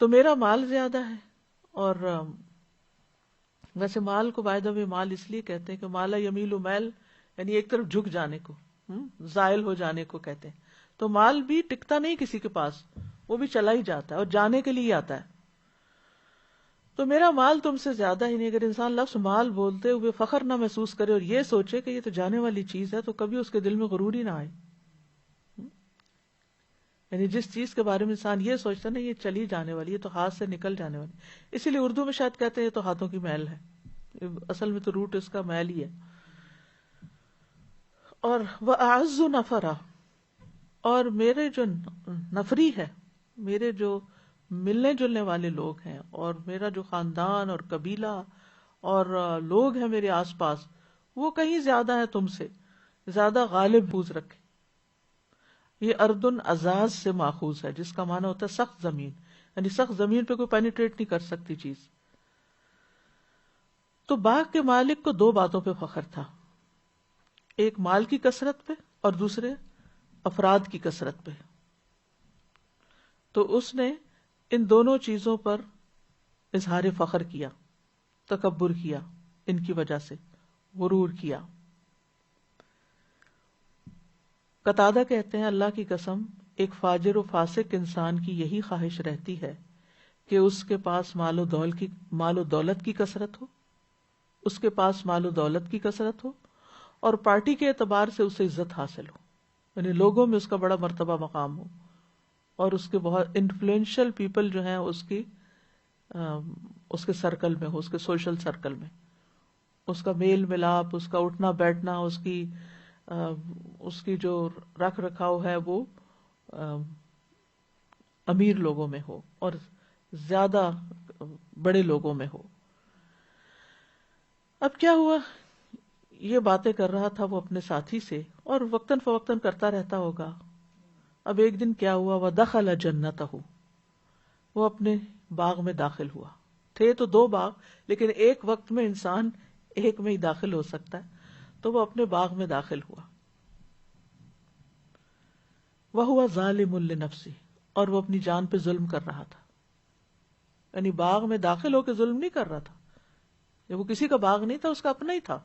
تو میرا مال زیادہ ہے، اور ویسے مال کو بائی دا وے مال اس لیے کہتے ہیں کہ مالا یمیل میل، یعنی ایک طرف جھک جانے کو، زائل ہو جانے کو کہتے ہیں. تو مال بھی ٹکتا نہیں کسی کے پاس، وہ بھی چلا ہی جاتا ہے اور جانے کے لیے ہی آتا ہے. تو میرا مال تم سے زیادہ ہی نہیں. اگر انسان لفظ مال بولتے ہوئے فخر نہ محسوس کرے اور یہ سوچے کہ یہ تو جانے والی چیز ہے، تو کبھی اس کے دل میں غرور ہی نہ آئے. یعنی جس چیز کے بارے میں انسان یہ سوچتا نا یہ چلی جانے والی ہے، تو ہاتھ سے نکل جانے والی، اسی لیے اردو میں شاید کہتے ہیں یہ تو ہاتھوں کی میل ہے، اصل میں تو روٹ اس کا میل ہی ہے. اور وَأَعَزُّ نَفَرًا، اور میرے جو نفری ہے، میرے جو ملنے جلنے والے لوگ ہیں، اور میرا جو خاندان اور قبیلہ اور لوگ ہیں میرے آس پاس، وہ کہیں زیادہ ہے تم سے، زیادہ غالب بوز رکھے. یہ اردن عزاز سے ماخوذ ہے، جس کا معنی ہوتا ہے سخت زمین، یعنی سخت زمین پہ کوئی پینیٹریٹ نہیں کر سکتی چیز. تو باغ کے مالک کو دو باتوں پہ فخر تھا. ایک مال کی کثرت پہ اور دوسرے افراد کی کثرت پہ. تو اس نے ان دونوں چیزوں پر اظہار فخر کیا، تکبر کیا، ان کی وجہ سے غرور کیا. قتادہ کہتے ہیں اللہ کی قسم ایک فاجر و فاسق انسان کی یہی خواہش رہتی ہے کہ اس کے پاس مال و دولت کی کثرت ہو، اس کے پاس مال و دولت کی کثرت ہو اور پارٹی کے اعتبار سے اسے عزت حاصل ہو، یعنی لوگوں میں اس کا بڑا مرتبہ مقام ہو اور اس کے بہت انفلوئنشل پیپل جو ہیں اس کے سرکل میں ہو، اس کے سوشل سرکل میں اس کا میل ملاپ، اس کا اٹھنا بیٹھنا، اس کی جو رکھ رکھاؤ ہے وہ امیر لوگوں میں ہو اور زیادہ بڑے لوگوں میں ہو. اب کیا ہوا، یہ باتیں کر رہا تھا وہ اپنے ساتھی سے اور وقتاً فوقتاً کرتا رہتا ہوگا. اب ایک دن کیا ہوا، وَدَخَلَ جَنَّتَهُ، وہ اپنے باغ میں داخل ہوا. تھے تو دو باغ لیکن ایک وقت میں انسان ایک میں ہی داخل ہو سکتا ہے، تو وہ اپنے باغ میں داخل ہوا. وَهُوَ ظَالِمٌ لِنَفْسِهِ، اور وہ اپنی جان پہ ظلم کر رہا تھا. یعنی باغ میں داخل ہو کے ظلم نہیں کر رہا تھا، یہ وہ کسی کا باغ نہیں تھا، اس کا اپنا ہی تھا.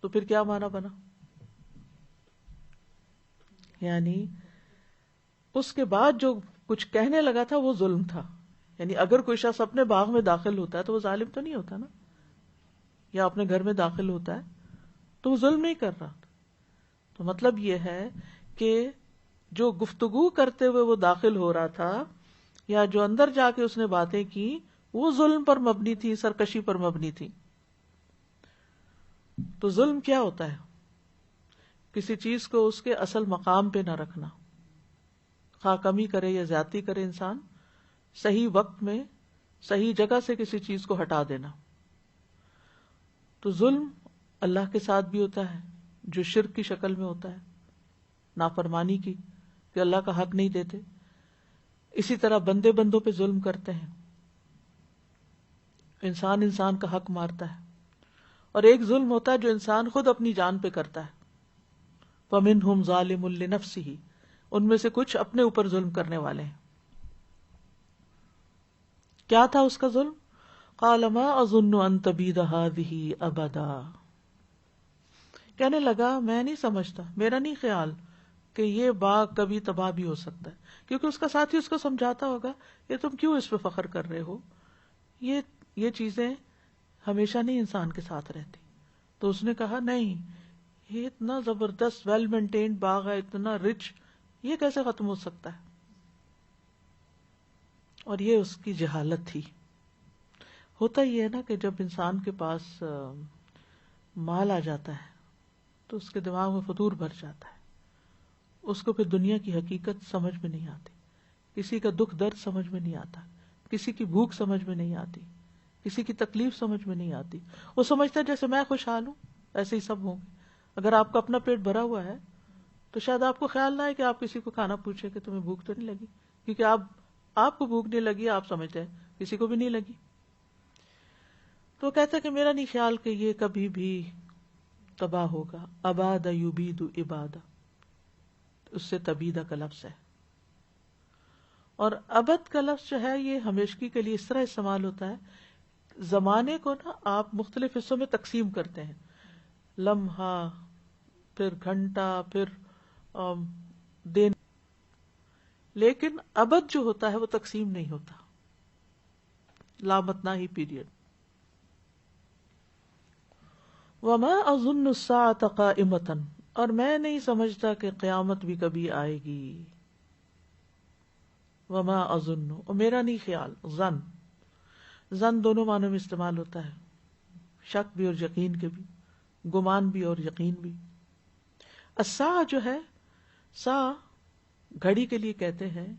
تو پھر کیا معنی بنا، یعنی اس کے بعد جو کچھ کہنے لگا تھا وہ ظلم تھا. یعنی اگر کوئی شخص اپنے باغ میں داخل ہوتا ہے تو وہ ظالم تو نہیں ہوتا نا، یا اپنے گھر میں داخل ہوتا ہے تو وہ ظلم نہیں کر رہا. تو مطلب یہ ہے کہ جو گفتگو کرتے ہوئے وہ داخل ہو رہا تھا یا جو اندر جا کے اس نے باتیں کی وہ ظلم پر مبنی تھی، سرکشی پر مبنی تھی. تو ظلم کیا ہوتا ہے، کسی چیز کو اس کے اصل مقام پہ نہ رکھنا، خواہ کمی کرے یا زیادتی کرے انسان، صحیح وقت میں صحیح جگہ سے کسی چیز کو ہٹا دینا. تو ظلم اللہ کے ساتھ بھی ہوتا ہے جو شرک کی شکل میں ہوتا ہے، نافرمانی کی، کہ اللہ کا حق نہیں دیتے. اسی طرح بندے بندوں پہ ظلم کرتے ہیں، انسان کا حق مارتا ہے. اور ایک ظلم ہوتا ہے جو انسان خود اپنی جان پہ کرتا ہے. فَمِنْهُمْ ظَالِمٌ لِنَفْسِهِ، ان میں سے کچھ اپنے اوپر ظلم کرنے والے ہیں. کیا تھا اس کا ظلم؟ قَالَ مَا أَظُنُّ أَن تَبِيدَ هَٰذِهِ أَبَدًا، کہنے لگا میں نہیں سمجھتا، میرا نہیں خیال کہ یہ باغ کبھی تباہ بھی ہو سکتا ہے. کیونکہ اس کا ساتھی اس کو سمجھاتا ہوگا یہ تم کیوں اس پہ فخر کر رہے ہو، یہ چیزیں ہمیشہ نہیں انسان کے ساتھ رہتی. تو اس نے کہا نہیں، یہ اتنا زبردست ویل مینٹینڈ باغ ہے، اتنا رچ، یہ کیسے ختم ہو سکتا ہے. اور یہ اس کی جہالت تھی. ہوتا یہ ہے نا کہ جب انسان کے پاس مال آ جاتا ہے تو اس کے دماغ میں فطور بھر جاتا ہے، اس کو پھر دنیا کی حقیقت سمجھ میں نہیں آتی، کسی کا دکھ درد سمجھ میں نہیں آتا، کسی کی بھوک سمجھ میں نہیں آتی، کسی کی تکلیف سمجھ میں نہیں آتی. وہ سمجھتا ہے جیسے میں خوشحال ہوں ایسے ہی سب ہوں گے. اگر آپ کا اپنا پیٹ بھرا ہوا ہے تو شاید آپ کو خیال نہ ہے کہ آپ کسی کو کھانا پوچھے کہ تمہیں بھوک تو نہیں لگی، کیونکہ آپ کو بھوک نہیں لگی، آپ سمجھتے ہیں کسی کو بھی نہیں لگی. تو کہتا ہے کہ میرا نہیں خیال کہ یہ کبھی بھی تباہ ہوگا. اباد یبید ابادہ، اس سے تبیدہ کا لفظ ہے. اور ابد کا لفظ جو ہے یہ ہمیشگی کے لیے اس طرح استعمال ہوتا ہے، زمانے کو نا آپ مختلف حصوں میں تقسیم کرتے ہیں، لمحہ، پھر گھنٹہ، پھر دن، لیکن ابد جو ہوتا ہے وہ تقسیم نہیں ہوتا، لامتناہی پیریڈ. وما اظن الساعة قائمة، اور میں نہیں سمجھتا کہ قیامت بھی کبھی آئے گی. وما اظن، اور میرا نہیں خیال. زن دونوں معنوں میں استعمال ہوتا ہے، شک بھی اور یقین کے بھی، گمان بھی اور یقین بھی. الساعہ جو ہے، سا گھڑی کے لیے کہتے ہیں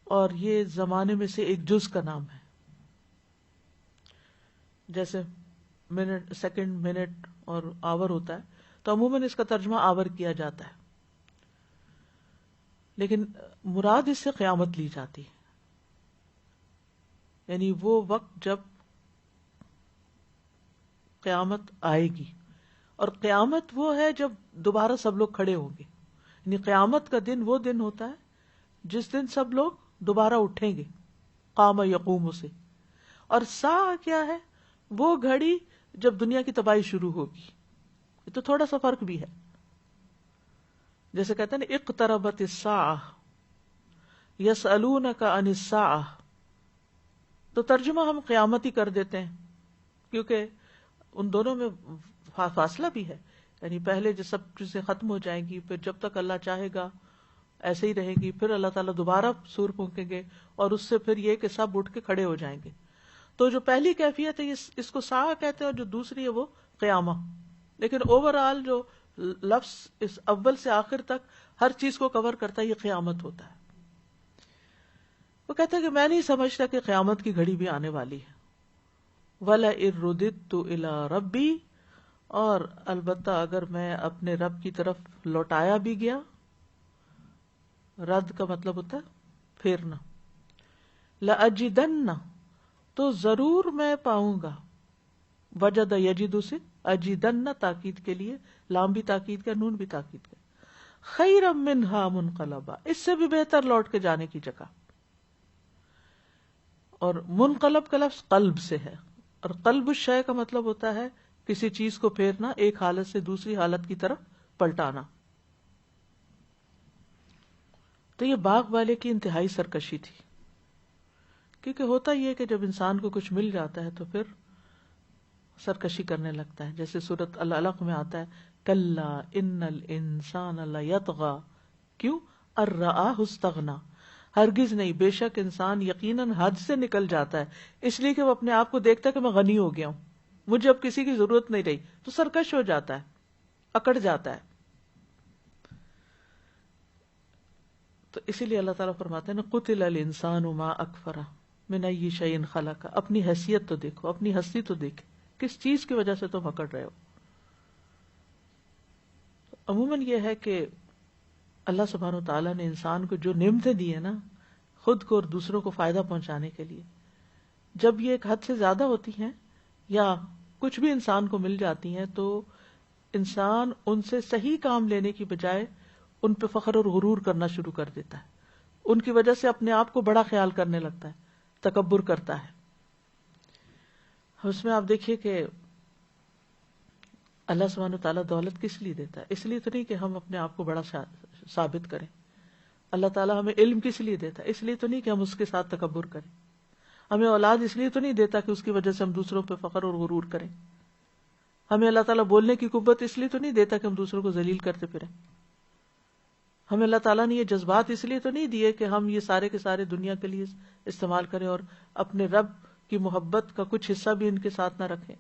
اور یہ زمانے میں سے ایک جز کا نام ہے. جیسے منٹ، سیکنڈ، منٹ اور آور ہوتا ہے تو عموماً اس کا ترجمہ آور کیا جاتا ہے، لیکن مراد اس سے قیامت لی جاتی ہے. یعنی وہ وقت جب قیامت آئے گی. اور قیامت وہ ہے جب دوبارہ سب لوگ کھڑے ہوں گے. یعنی قیامت کا دن وہ دن ہوتا ہے جس دن سب لوگ دوبارہ اٹھیں گے, قام یقوم سے. اور ساعہ کیا ہے؟ وہ گھڑی جب دنیا کی تباہی شروع ہوگی. یہ تو تھوڑا سا فرق بھی ہے. جیسے کہتے ہیں نا اقتربت الساعہ یسألونک عن الساعہ, تو ترجمہ ہم قیامت ہی کر دیتے ہیں کیونکہ ان دونوں میں فاصلہ بھی ہے. یعنی پہلے جو سب چیزیں ختم ہو جائیں گی, پھر جب تک اللہ چاہے گا ایسے ہی رہیں گی, پھر اللہ تعالیٰ دوبارہ سور پھونکیں گے اور اس سے پھر یہ کہ سب اٹھ کے کھڑے ہو جائیں گے. تو جو پہلی کیفیت ہے اس کو ساعہ کہتے ہیں, اور جو دوسری ہے وہ قیامہ. لیکن اوور آل جو لفظ اس اول سے آخر تک ہر چیز کو کور کرتا ہے, یہ قیامت ہوتا ہے. وہ کہتا ہے کہ میں نہیں سمجھتا کہ قیامت کی گھڑی بھی آنے والی ہے. وَلَئِن رُدِدتُّ إِلَىٰ رَبِّي, اور البتہ اگر میں اپنے رب کی طرف لوٹایا بھی گیا. رد کا مطلب ہوتا ہے پھیرنا. لَأَجِدَنَّ, تو ضرور میں پاؤں گا. وجد یجد سے اجیدن تاکید کے لیے, لام بھی تاکید کا, نون بھی تاکید کا. خیرا منہا منقلبا, اس سے بھی بہتر لوٹ کے جانے کی جگہ. اور منقلب کا لفظ قلب سے ہے, اور قلب الشیء کا مطلب ہوتا ہے کسی چیز کو پھیرنا, ایک حالت سے دوسری حالت کی طرف پلٹانا. تو یہ باغ والے کی انتہائی سرکشی تھی, کیونکہ ہوتا یہ کہ جب انسان کو کچھ مل جاتا ہے تو پھر سرکشی کرنے لگتا ہے. جیسے سورۃ العلق میں آتا ہے کلا ان الانسان لیطغی, کیوں؟ ان رآہ استغنی, ہرگز نہیں, بے شک انسان یقیناً حد سے نکل جاتا ہے اس لیے کہ وہ اپنے آپ کو دیکھتا ہے کہ میں غنی ہو گیا ہوں, مجھے اب کسی کی ضرورت نہیں رہی, تو سرکش ہو جاتا ہے, اکڑ جاتا ہے. تو اسی لیے اللہ تعالیٰ فرماتے ہیں نا قتل الانسان ما اکفرہ من ای شیء خلق, اپنی حیثیت تو دیکھو, اپنی ہستی تو دیکھ, کس چیز کی وجہ سے تم اکڑ رہے ہو. عموماً یہ ہے کہ اللہ سبحانہ و تعالیٰ نے انسان کو جو نعمتیں دی ہیں نا, خود کو اور دوسروں کو فائدہ پہنچانے کے لیے, جب یہ ایک حد سے زیادہ ہوتی ہیں یا کچھ بھی انسان کو مل جاتی ہیں تو انسان ان سے صحیح کام لینے کی بجائے ان پہ فخر اور غرور کرنا شروع کر دیتا ہے. ان کی وجہ سے اپنے آپ کو بڑا خیال کرنے لگتا ہے, تکبر کرتا ہے. اس میں آپ دیکھیے کہ اللہ سبحانہ و تعالیٰ دولت کس لیے دیتا ہے؟ اس لیے تو نہیں کہ ہم اپنے آپ کو بڑا ثابت کریں. اللہ تعالیٰ ہمیں علم کس لیے دیتا ہے؟ اس لیے تو نہیں کہ ہم اس کے ساتھ تکبر کریں. ہمیں اولاد اس لیے تو نہیں دیتا کہ اس کی وجہ سے ہم دوسروں پہ فخر اور غرور کریں. ہمیں اللہ تعالیٰ بولنے کی قوت اس لیے تو نہیں دیتا کہ ہم دوسروں کو ذلیل کرتے پھریں. ہمیں اللہ تعالیٰ نے یہ جذبات اس لیے تو نہیں دیے کہ ہم یہ سارے کے سارے دنیا کے لیے استعمال کریں اور اپنے رب کی محبت کا کچھ حصہ بھی ان کے ساتھ نہ رکھیں.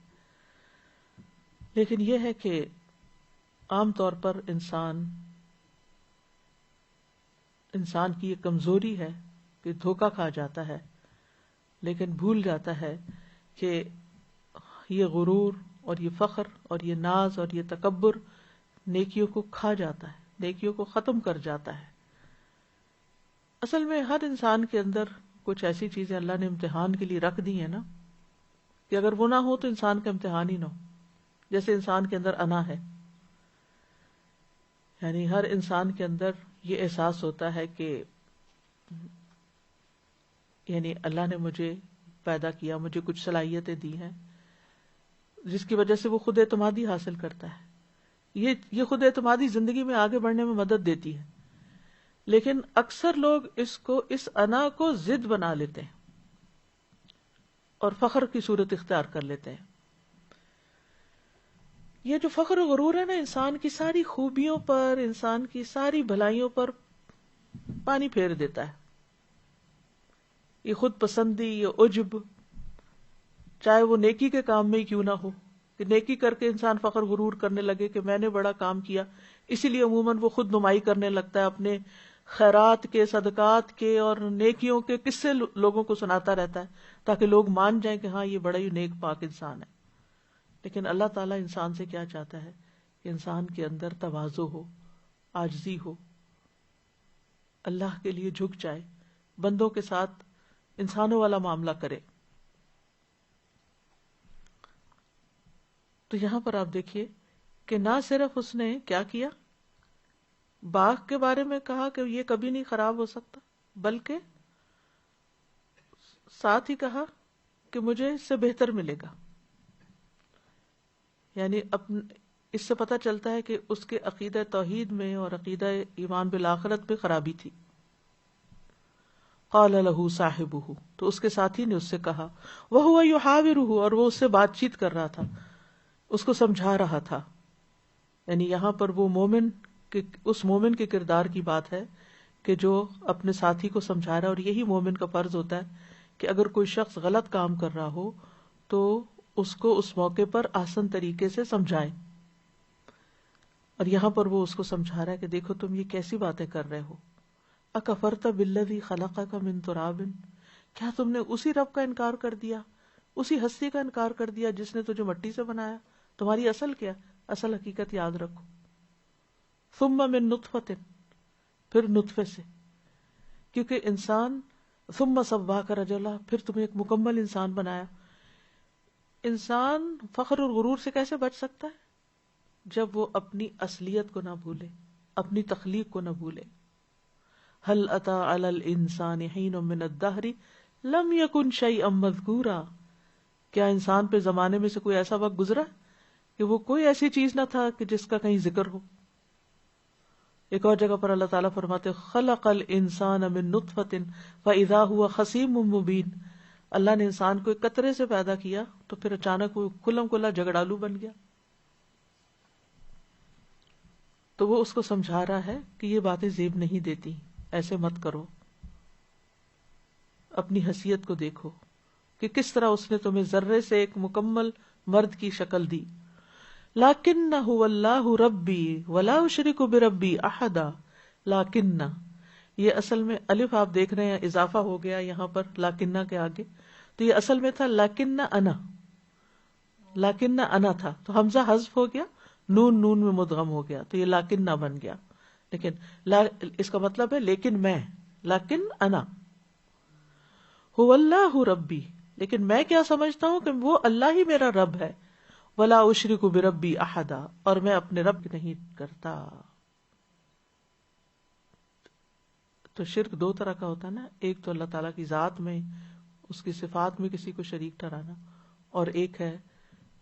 لیکن یہ ہے کہ عام طور پر انسان کی یہ کمزوری ہے کہ دھوکا کھا جاتا ہے, لیکن بھول جاتا ہے کہ یہ غرور اور یہ فخر اور یہ ناز اور یہ تکبر نیکیوں کو کھا جاتا ہے, نیکیوں کو ختم کر جاتا ہے. اصل میں ہر انسان کے اندر کچھ ایسی چیزیں اللہ نے امتحان کے لیے رکھ دی ہیں نا, کہ اگر وہ نہ ہو تو انسان کا امتحان ہی نہ ہو. جیسے انسان کے اندر انا ہے, یعنی ہر انسان کے اندر یہ احساس ہوتا ہے کہ یعنی اللہ نے مجھے پیدا کیا, مجھے کچھ صلاحیتیں دی ہیں جس کی وجہ سے وہ خود اعتمادی حاصل کرتا ہے. یہ خود اعتمادی زندگی میں آگے بڑھنے میں مدد دیتی ہے. لیکن اکثر لوگ اس انا کو ضد بنا لیتے ہیں اور فخر کی صورت اختیار کر لیتے ہیں. یہ جو فخر و غرور ہے نا, انسان کی ساری خوبیوں پر, انسان کی ساری بھلائیوں پر پانی پھیر دیتا ہے. یہ خود پسندی, یہ عجب, چاہے وہ نیکی کے کام میں ہی کیوں نہ ہو, کہ نیکی کر کے انسان فخر غرور کرنے لگے کہ میں نے بڑا کام کیا, اسی لیے عموماً وہ خود نمائی کرنے لگتا ہے, اپنے خیرات کے, صدقات کے اور نیکیوں کے قصے لوگوں کو سناتا رہتا ہے تاکہ لوگ مان جائیں کہ ہاں یہ بڑا ہی نیک پاک انسان ہے. لیکن اللہ تعالیٰ انسان سے کیا چاہتا ہے کہ انسان کے اندر تواضع ہو, عاجزی ہو, اللہ کے لیے جھک جائے, بندوں کے ساتھ انسانوں والا معاملہ کرے. تو یہاں پر آپ دیکھیے کہ نہ صرف اس نے کیا کیا، باغ کے بارے میں کہا کہ یہ کبھی نہیں خراب ہو سکتا، بلکہ ساتھ ہی کہا کہ مجھے اس سے بہتر ملے گا. یعنی اس سے پتہ چلتا ہے کہ اس کے عقیدہ توحید میں اور عقیدہ ایمان بالآخرت میں خرابی تھی. قال له صاحبہ، تو اس کے ساتھی نے اس سے کہا، وہو یحاورہ، اور وہ اس سے بات چیت کر رہا تھا، اس کو سمجھا رہا تھا. یعنی یہاں پر وہ اس مومن کے کردار کی بات ہے کہ جو اپنے ساتھی کو سمجھا رہا ہے. اور یہی مومن کا فرض ہوتا ہے کہ اگر کوئی شخص غلط کام کر رہا ہو تو اس کو اس موقع پر آسان طریقے سے سمجھائے. اور یہاں پر وہ اس کو سمجھا رہا ہے کہ دیکھو تم یہ کیسی باتیں کر رہے ہو. اکفرت بالذی خلقک من تراب، کیا تم نے اسی رب کا انکار کر دیا، اسی ہستی کا انکار کر دیا جس نے تجھے مٹی سے بنایا. تمہاری اصل کیا؟ اصل حقیقت یاد رکھو. ثم من نطفۃ، پھر نطفے سے، کیونکہ انسان ثم سواک رجلا، پھر تمہیں ایک مکمل انسان بنایا. انسان فخر اور غرور سے کیسے بچ سکتا ہے؟ جب وہ اپنی اصلیت کو نہ بھولے، اپنی تخلیق کو نہ بھولے. هل اتى على الانسان حين من الدهر لم يكن شيئا مذكورا، کیا انسان پہ زمانے میں سے کوئی ایسا وقت گزرا کہ وہ کوئی ایسی چیز نہ تھا کہ جس کا کہیں ذکر ہو. ایک اور جگہ پر اللہ تعالیٰ فرماتے خلق الانسان من نطفۃ فاذا هو خصیم مبین، اللہ نے انسان کو ایک قطرے سے پیدا کیا تو پھر اچانک وہ کھلم کھلا جھگڑالو بن گیا. تو وہ اس کو سمجھا رہا ہے کہ یہ باتیں زیب نہیں دیتی، ایسے مت کرو. اپنی حیثیت کو دیکھو کہ کس طرح اس نے تمہیں ذرے سے ایک مکمل مرد کی شکل دی. لکنہ واللہ ربی ولا اشرک بربی احدا. لکنہ، یہ اصل میں الف آپ دیکھ رہے ہیں اضافہ ہو گیا یہاں پر لکنہ کے آگے، تو یہ اصل میں تھا لکنہ انا، لکنہ انا تھا تو حمزہ حذف ہو گیا، نون نون میں مدغم ہو گیا تو یہ لکنہ بن گیا. لیکن اس کا مطلب ہے لیکن میں، لیکن انا هو اللہ ربی، لیکن میں کیا سمجھتا ہوں کہ وہ اللہ ہی میرا رب ہے. ولا اشرک بربی احدا، اور میں اپنے رب نہیں کرتا. تو شرک دو طرح کا ہوتا ہے نا، ایک تو اللہ تعالیٰ کی ذات میں، اس کی صفات میں کسی کو شریک ٹھہرانا، اور ایک ہے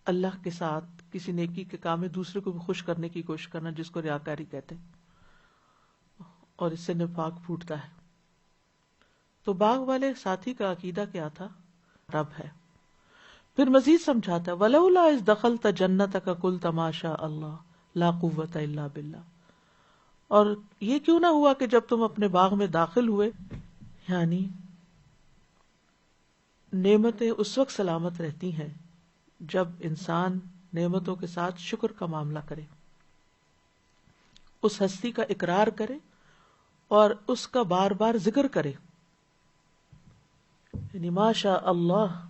اللہ کے ساتھ کسی نیکی کے کام میں دوسرے کو بھی خوش کرنے کی کوشش کرنا، جس کو ریاکاری کہتے ہیں، اور اس سے نفاق پھوٹتا ہے. تو باغ والے ساتھی کا عقیدہ کیا تھا؟ رب ہے. پھر مزید سمجھاتا ہے ولولا اذ دخلت جنتک قلت ما شاء اللہ لا قوت الا باللہ، اور یہ کیوں نہ ہوا کہ جب تم اپنے باغ میں داخل ہوئے، یعنی نعمتیں اس وقت سلامت رہتی ہیں جب انسان نعمتوں کے ساتھ شکر کا معاملہ کرے، اس ہستی کا اقرار کرے اور اس کا بار بار ذکر کرے. یعنی ما شاء اللہ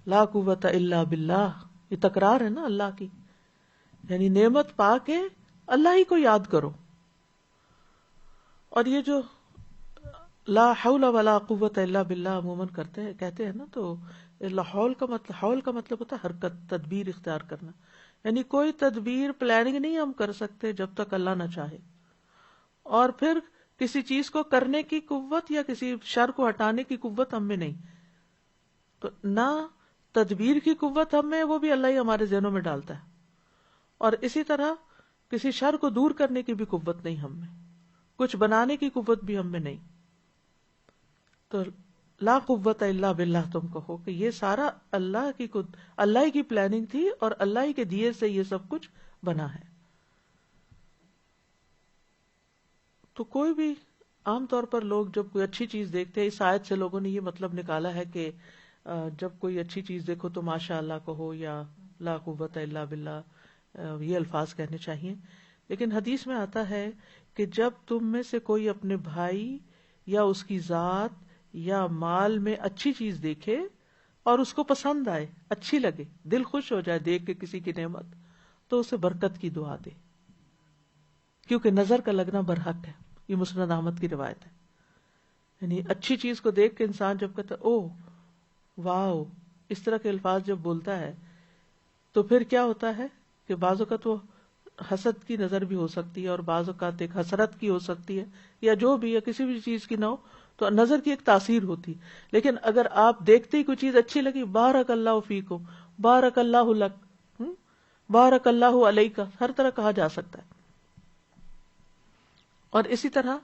لا قوت الا باللہ، یہ تکرار ہے نا اللہ کی، یعنی نعمت پا کے اللہ ہی کو یاد کرو. اور یہ جو لا حول ولا قوت الا باللہ عموماً کہتے ہیں نا، تو حول کا مطلب ہوتا ہے حرکت، تدبیر اختیار کرنا. یعنی کوئی تدبیر پلاننگ نہیں ہم کر سکتے جب تک اللہ نہ چاہے. اور پھر کسی چیز کو کرنے کی قوت یا کسی شر کو ہٹانے کی قوت ہم میں نہیں، تو نہ تدبیر کی قوت ہم میں، وہ بھی اللہ ہی ہمارے ذہنوں میں ڈالتا ہے. اور اسی طرح کسی شر کو دور کرنے کی بھی قوت نہیں ہم میں، کچھ بنانے کی قوت بھی ہم میں نہیں. تو لا قوت الا باللہ تم کہو کہ یہ سارا اللہ کی پلاننگ تھی اور اللہ ہی کے دیے سے یہ سب کچھ بنا ہے. تو کوئی بھی عام طور پر لوگ جب کوئی اچھی چیز دیکھتے ہیں، اس آیت سے لوگوں نے یہ مطلب نکالا ہے کہ جب کوئی اچھی چیز دیکھو تو ماشاء اللہ کہو یا لا قوت الا باللہ، یہ الفاظ کہنے چاہیے. لیکن حدیث میں آتا ہے کہ جب تم میں سے کوئی اپنے بھائی یا اس کی ذات یا مال میں اچھی چیز دیکھے اور اس کو پسند آئے، اچھی لگے، دل خوش ہو جائے دیکھ کے کسی کی نعمت، تو اسے برکت کی دعا دے، کیونکہ نظر کا لگنا برحق ہے. یہ مسند احمد کی روایت ہے. یعنی اچھی چیز کو دیکھ کے انسان جب کہتا ہے او واو، اس طرح کے الفاظ جب بولتا ہے تو پھر کیا ہوتا ہے کہ بعض اوقات وہ حسد کی نظر بھی ہو سکتی ہے، اور بعض اوقات ایک حسرت کی ہو سکتی ہے، یا جو بھی، یا کسی بھی چیز کی نہ ہو تو نظر کی ایک تاثیر ہوتی. لیکن اگر آپ دیکھتے ہی کوئی چیز اچھی لگی، بارک اللہ فیکم، بارک اللہ لک، بارک اللہ علیک، ہر طرح کہا جا سکتا ہے. اور اسی طرح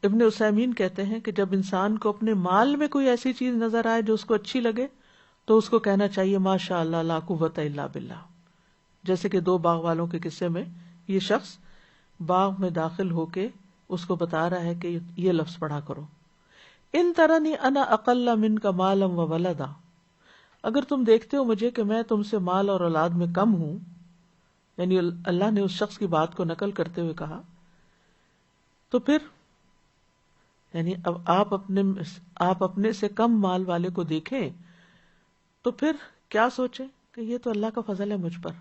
ابن عثیمین کہتے ہیں کہ جب انسان کو اپنے مال میں کوئی ایسی چیز نظر آئے جو اس کو اچھی لگے تو اس کو کہنا چاہیے ماشاء اللہ لا قوت الا باللہ. جیسے کہ 2 باغ والوں کے قصے میں یہ شخص باغ میں داخل ہو کے اس کو بتا رہا ہے کہ یہ لفظ پڑھا کرو، ان ترنی انا اقل منک مالا و ولدا، اگر تم دیکھتے ہو مجھے کہ میں تم سے مال اور اولاد میں کم ہوں. یعنی اللہ نے اس شخص کی بات کو نقل کرتے ہوئے کہا. تو پھر یعنی اب آپ اپنے سے کم مال والے کو دیکھیں تو پھر کیا سوچیں کہ یہ تو اللہ کا فضل ہے مجھ پر.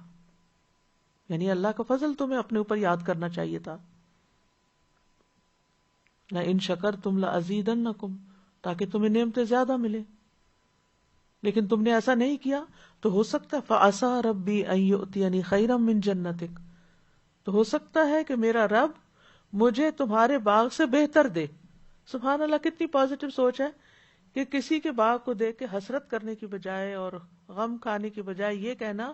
یعنی اللہ کا فضل تمہیں اپنے اوپر یاد کرنا چاہیے تھا. لئن شکرتم لازیدنکم، تاکہ تمہیں نعمتیں زیادہ ملے. لیکن تم نے ایسا نہیں کیا تو ہو سکتا ہے فعسیٰ ربی ان یؤتینی خیرا من جنتک، تو ہو سکتا ہے کہ میرا رب مجھے تمہارے باغ سے بہتر دے. سبحان اللہ، کتنی پازیٹو سوچ ہے کہ کسی کے باغ کو دیکھ کے حسرت کرنے کی بجائے اور غم کھانے کی بجائے یہ کہنا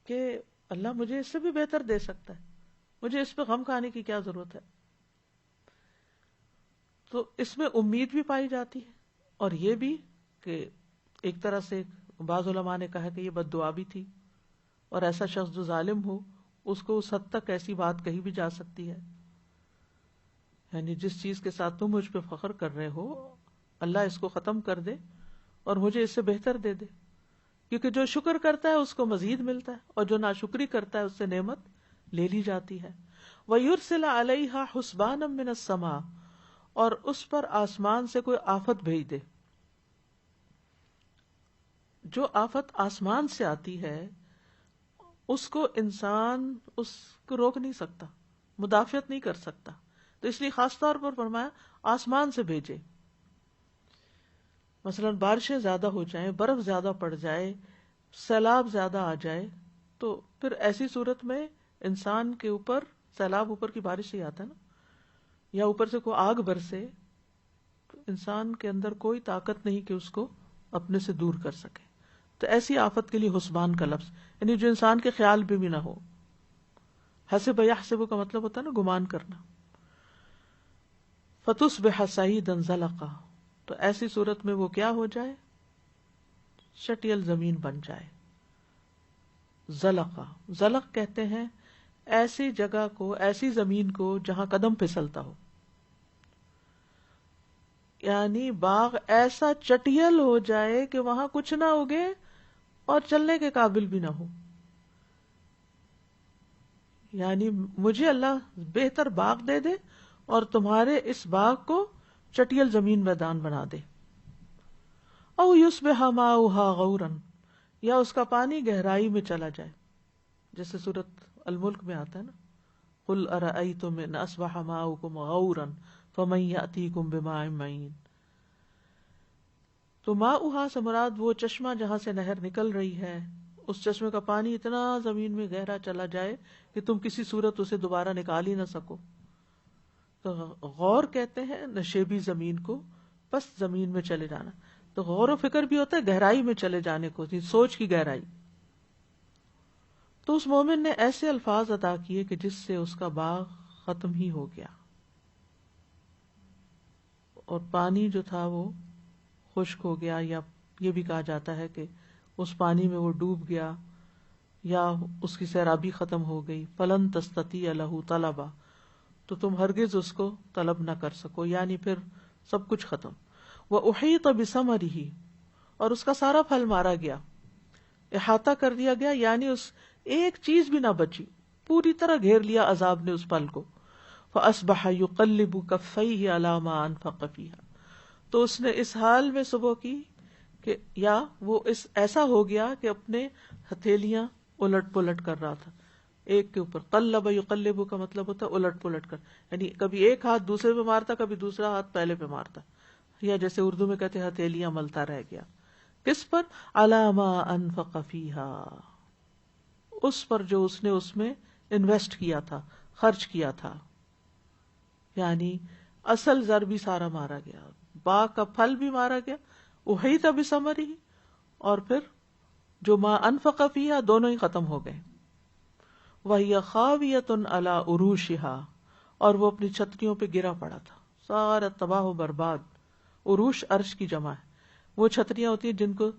کہ اللہ مجھے اس سے بھی بہتر دے سکتا ہے، مجھے اس پہ غم کھانے کی کیا ضرورت ہے. تو اس میں امید بھی پائی جاتی ہے، اور یہ بھی کہ ایک طرح سے بعض علماء نے کہا کہ یہ بد دعا بھی تھی، اور ایسا شخص جو ظالم ہو اس کو اس حد تک ایسی بات کہی بھی جا سکتی ہے. یعنی جس چیز کے ساتھ تم مجھ پہ فخر کر رہے ہو اللہ اس کو ختم کر دے اور مجھے اس سے بہتر دے دے. کیونکہ جو شکر کرتا ہے اس کو مزید ملتا ہے، اور جو ناشکری کرتا ہے اس سے نعمت لے لی جاتی ہے. وَيُرْسِلَ عَلَيْهَا حُسْبَانًا مِّنَ السَّمَاءِ، اور اس پر آسمان سے کوئی آفت بھیج دے. جو آفت آسمان سے آتی ہے اس کو انسان اس کو روک نہیں سکتا، مدافعت نہیں کر سکتا. تو اس لیے خاص طور پر فرمایا آسمان سے بھیجے. مثلا بارشیں زیادہ ہو جائیں، برف زیادہ پڑ جائے، سیلاب زیادہ آ جائے، تو پھر ایسی صورت میں انسان کے اوپر سیلاب اوپر کی بارش سے آتا ہے نا، یا اوپر سے کوئی آگ برسے، تو انسان کے اندر کوئی طاقت نہیں کہ اس کو اپنے سے دور کر سکے. تو ایسی آفت کے لیے حسبان کا لفظ، یعنی جو انسان کے خیال پہ بھی نہ ہو. حسب یحسب کا مطلب ہوتا ہے نا گمان کرنا. فتصبح صعیدا زلقا، تو ایسی صورت میں وہ کیا ہو جائے، شٹیل زمین بن جائے. زلقا، زلق کہتے ہیں ایسی جگہ کو، ایسی زمین کو جہاں قدم پھسلتا ہو. یعنی باغ ایسا چٹیل ہو جائے کہ وہاں کچھ نہ اگے اور چلنے کے قابل بھی نہ ہو. یعنی مجھے اللہ بہتر باغ دے دے اور تمہارے اس باغ کو چٹیل زمین میدان بنا دے. او یصبح ماؤها غورا، یا اس کا پانی گہرائی میں چلا جائے، جیسے سورۃ الملک میں آتا ہے نا، قل ارأیتم ان اصبح ماؤکم غورا فمن یأتیکم بماء معین. تو ماؤها سے مراد وہ چشمہ جہاں سے نہر نکل رہی ہے، اس چشمے کا پانی اتنا زمین میں گہرا چلا جائے کہ تم کسی صورت اسے دوبارہ نکال ہی نہ سکو. تو غور کہتے ہیں نشیبی زمین کو، پس زمین میں چلے جانا. تو غور و فکر بھی ہوتا ہے گہرائی میں چلے جانے کو، سوچ کی گہرائی. تو اس مومن نے ایسے الفاظ ادا کیے کہ جس سے اس کا باغ ختم ہی ہو گیا، اور پانی جو تھا وہ خشک ہو گیا، یا یہ بھی کہا جاتا ہے کہ اس پانی میں وہ ڈوب گیا، یا اس کی سیرابی ختم ہو گئی. فلن تستطیع لہ طلبا، تو تم ہرگز اس کو طلب نہ کر سکو، یعنی پھر سب کچھ ختم. وَأُحِيطَ بِثَمَرِهِ، اور اس کا سارا پھل مارا گیا، احاطہ کر دیا گیا، یعنی اس ایک چیز بھی نہ بچی، پوری طرح گھیر لیا عذاب نے اس پھل کو. فَأَصْبَحَ يُقَلِّبُ كَفَّيْهِ عَلَى مَا أَنفَقَ فِيهَا، تو اس نے اس حال میں صبح کی کہ یا وہ ایسا ہو گیا کہ اپنے ہتھیلیاں الٹ پلٹ کر رہا تھا ایک کے اوپر. قلب یقلب کا مطلب ہوتا ہے الٹ پلٹ کر، یعنی کبھی ایک ہاتھ دوسرے پہ مارتا، کبھی دوسرا ہاتھ پہلے پہ مارتا، یا جیسے اردو میں کہتے ہیں ہتھیلیاں ملتا رہ گیا. کس پر؟ علی ما انفق فیہا، اس پر جو اس نے اس میں انویسٹ کیا تھا، خرچ کیا تھا. یعنی اصل زر بھی سارا مارا گیا، باغ کا پھل بھی مارا گیا، احیط بثمرہ، اور پھر جو ما انفق فیہا دونوں ہی ختم ہو گئے. وَهِيَ خَاوِيَةٌ عَلَى عُرُوشِهَا، اور وہ اپنی چھتریوں پہ گرا پڑا تھا، سارا تباہ و برباد. عروش عرش کی جمع ہے، وہ چھتریاں ہوتی ہیں جن کو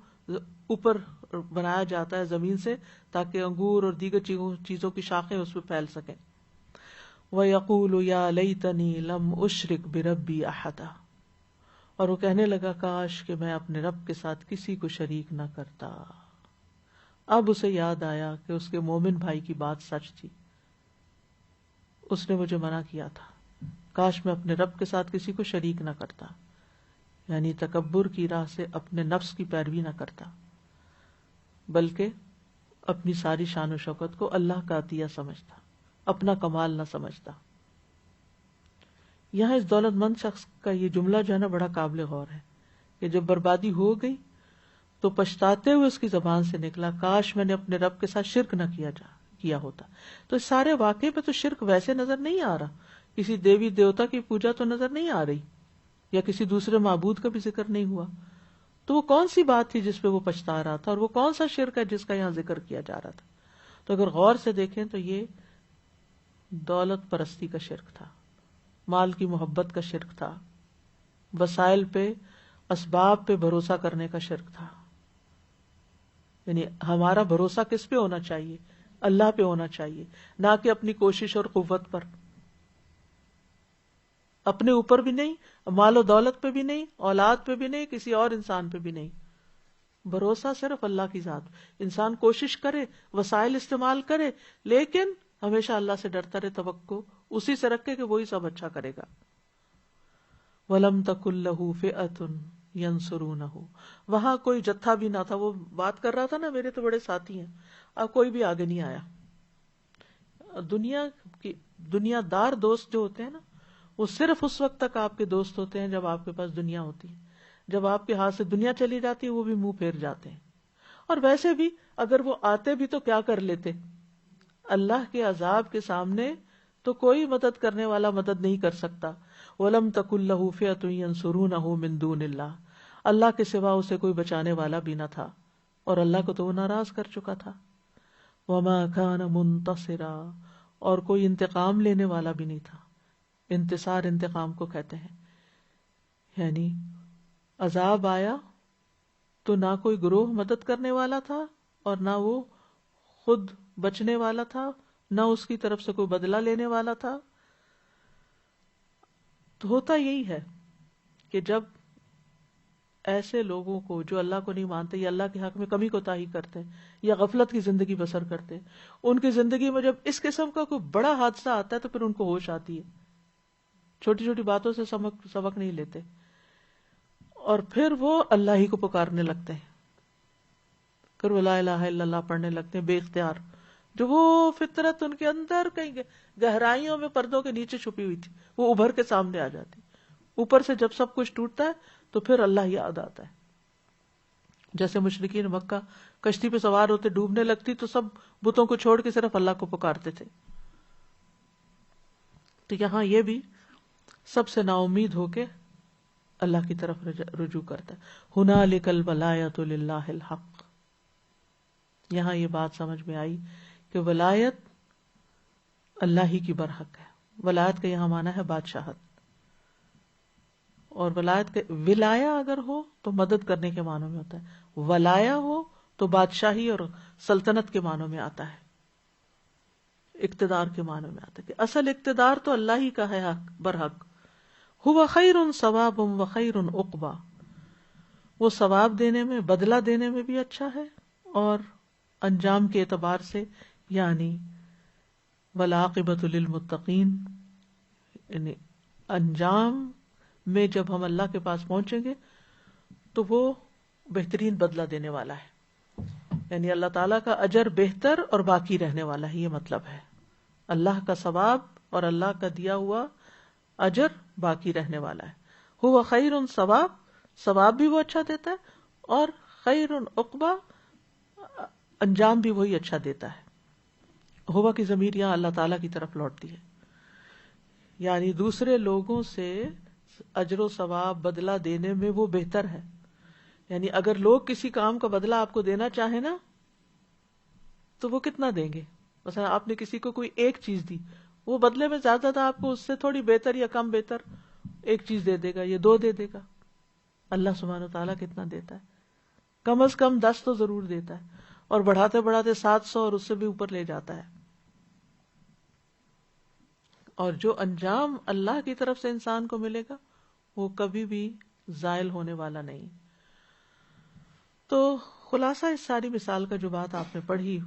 اوپر بنایا جاتا ہے زمین سے تاکہ انگور اور دیگر چیزوں کی شاخیں اس پہ پھیل سکیں. وَيَقُولُ يَا لَيْتَنِي لَمْ أُشْرِكْ بِرَبِّي أَحَدًا، اور وہ کہنے لگا کاش کہ میں اپنے رب کے ساتھ کسی کو شریک نہ کرتا. اب اسے یاد آیا کہ اس کے مومن بھائی کی بات سچ تھی، اس نے مجھے منع کیا تھا، کاش میں اپنے رب کے ساتھ کسی کو شریک نہ کرتا. یعنی تکبر کی راہ سے اپنے نفس کی پیروی نہ کرتا، بلکہ اپنی ساری شان و شوکت کو اللہ کا عطیہ سمجھتا، اپنا کمال نہ سمجھتا. یہاں اس دولت مند شخص کا یہ جملہ جو ہے نا بڑا قابل غور ہے کہ جب بربادی ہو گئی تو پچھتاتے ہوئے اس کی زبان سے نکلا کاش میں نے اپنے رب کے ساتھ شرک نہ کیا ہوتا. تو اس سارے واقعے پہ تو شرک ویسے نظر نہیں آ رہا، کسی دیوی دیوتا کی پوجا تو نظر نہیں آ رہی، یا کسی دوسرے معبود کا بھی ذکر نہیں ہوا. تو وہ کون سی بات تھی جس پہ وہ پچھتا رہا تھا، اور وہ کون سا شرک ہے جس کا یہاں ذکر کیا جا رہا تھا؟ تو اگر غور سے دیکھیں تو یہ دولت پرستی کا شرک تھا، مال کی محبت کا شرک تھا، وسائل پہ اسباب پہ بھروسہ کرنے کا شرک تھا. یعنی ہمارا بھروسہ کس پہ ہونا چاہیے؟ اللہ پہ ہونا چاہیے، نہ کہ اپنی کوشش اور قوت پر. اپنے اوپر بھی نہیں، مال و دولت پہ بھی نہیں، اولاد پہ بھی نہیں، کسی اور انسان پہ بھی نہیں. بھروسہ صرف اللہ کی ذات. انسان کوشش کرے، وسائل استعمال کرے، لیکن ہمیشہ اللہ سے ڈرتا رہے، توقع اسی سے رکھے کہ وہی سب اچھا کرے گا. وَلَمْ تَكُنْ لَهُ فِئَةٌ يَنْصُرُونَهُ، وہاں کوئی جتھا بھی نہ تھا. وہ بات کر رہا تھا نا میرے تو بڑے ساتھی ہیں، اب کوئی بھی آگے نہیں آیا. دنیا دار دوست جو ہوتے ہیں نا وہ صرف اس وقت تک آپ کے دوست ہوتے ہیں جب آپ کے پاس دنیا ہوتی ہے. جب آپ کے ہاتھ سے دنیا چلی جاتی ہے وہ بھی منہ پھیر جاتے ہیں. اور ویسے بھی اگر وہ آتے بھی تو کیا کر لیتے؟ اللہ کے عذاب کے سامنے تو کوئی مدد کرنے والا مدد نہیں کر سکتا. وَلَمْ تَكُنْ لَهُ فِئَةٌ يَنْصُرُونَهُ مِن دُونِ اللَّهِ، اللہ کے سوا اسے کوئی بچانے والا بھی نہ تھا، اور اللہ کو تو وہ ناراض کر چکا تھا. وَمَا كَانَ مُنْتَصِرًا، اور کوئی انتقام لینے والا بھی نہیں تھا. انتصار انتقام کو کہتے ہیں. یعنی عذاب آیا تو نہ کوئی گروہ مدد کرنے والا تھا، اور نہ وہ خود بچنے والا تھا، نہ اس کی طرف سے کوئی بدلہ لینے والا تھا. تو ہوتا یہی ہے کہ جب ایسے لوگوں کو جو اللہ کو نہیں مانتے یا اللہ کے حق میں کمی کوتاہی کرتے ہیں یا غفلت کی زندگی بسر کرتے ہیں، ان کی زندگی میں جب اس قسم کا کوئی بڑا حادثہ آتا ہے تو پھر ان کو ہوش آتی ہے. چھوٹی چھوٹی باتوں سے سبق نہیں لیتے، اور پھر وہ اللہ ہی کو پکارنے لگتے ہیں، پھر وہ لا الہ الا اللہ پڑھنے لگتے ہیں بے اختیار. جو وہ فطرت ان کے اندر کہیں گہرائیوں میں پردوں کے نیچے چھپی ہوئی تھی وہ ابھر کے سامنے آ جاتی. اوپر سے جب سب کچھ ٹوٹتا ہے تو پھر اللہ یاد آتا ہے. جیسے مشرکین مکہ کشتی پہ سوار ہوتے ڈوبنے لگتی تو سب بتوں کو چھوڑ کے صرف اللہ کو پکارتے تھے. تو یہاں یہ بھی سب سے نا امید ہو کے اللہ کی طرف رجوع کرتا ہے. ہنالک الولایۃ للہ الحق. یہاں یہ بات سمجھ میں آئی کہ ولایت اللہ ہی کی برحق ہے. ولایت کا یہاں معنی ہے بادشاہت، اور ولایت کے ولایا اگر ہو تو مدد کرنے کے معنوں میں ہوتا ہے، ولایا ہو تو بادشاہی اور سلطنت کے معنوں میں آتا ہے، اقتدار کے معنوں میں آتا ہے کہ اصل اقتدار تو اللہ ہی کا ہے برحق. ہوا خیر ثواب و خیر عقبا، وہ ثواب دینے میں بدلہ دینے میں بھی اچھا ہے اور انجام کے اعتبار سے، یعنی والعاقبۃ للمتقین، یعنی انجام میں جب ہم اللہ کے پاس پہنچیں گے تو وہ بہترین بدلہ دینے والا ہے. یعنی اللہ تعالیٰ کا اجر بہتر اور باقی رہنے والا ہے، یہ مطلب ہے. اللہ کا ثواب اور اللہ کا دیا ہوا اجر باقی رہنے والا ہے. ہوا خیر ثواب، ثواب بھی وہ اچھا دیتا ہے، اور خیر عقبہ، انجام بھی وہی اچھا دیتا ہے. ہوا کی ضمیر یہاں اللہ تعالیٰ کی طرف لوٹتی ہے، یعنی دوسرے لوگوں سے اجر و ثواب بدلہ دینے میں وہ بہتر ہے. یعنی اگر لوگ کسی کام کا بدلہ آپ کو دینا چاہیں نا تو وہ کتنا دیں گے؟ مثلا آپ نے کسی کو کوئی ایک چیز دی، وہ بدلے میں زیادہ تھا آپ کو اس سے تھوڑی بہتر یا کم بہتر ایک چیز دے دے گا یا 2 دے دے گا. اللہ سبحانہ و تعالیٰ کتنا دیتا ہے؟ کم از کم 10 تو ضرور دیتا ہے، اور بڑھاتے بڑھاتے 700 اور اس سے بھی اوپر لے جاتا ہے. اور جو انجام اللہ کی طرف سے انسان کو ملے گا وہ کبھی بھی زائل ہونے والا نہیں. تو خلاصہ اس ساری مثال کا جو بات آپ نے پڑھی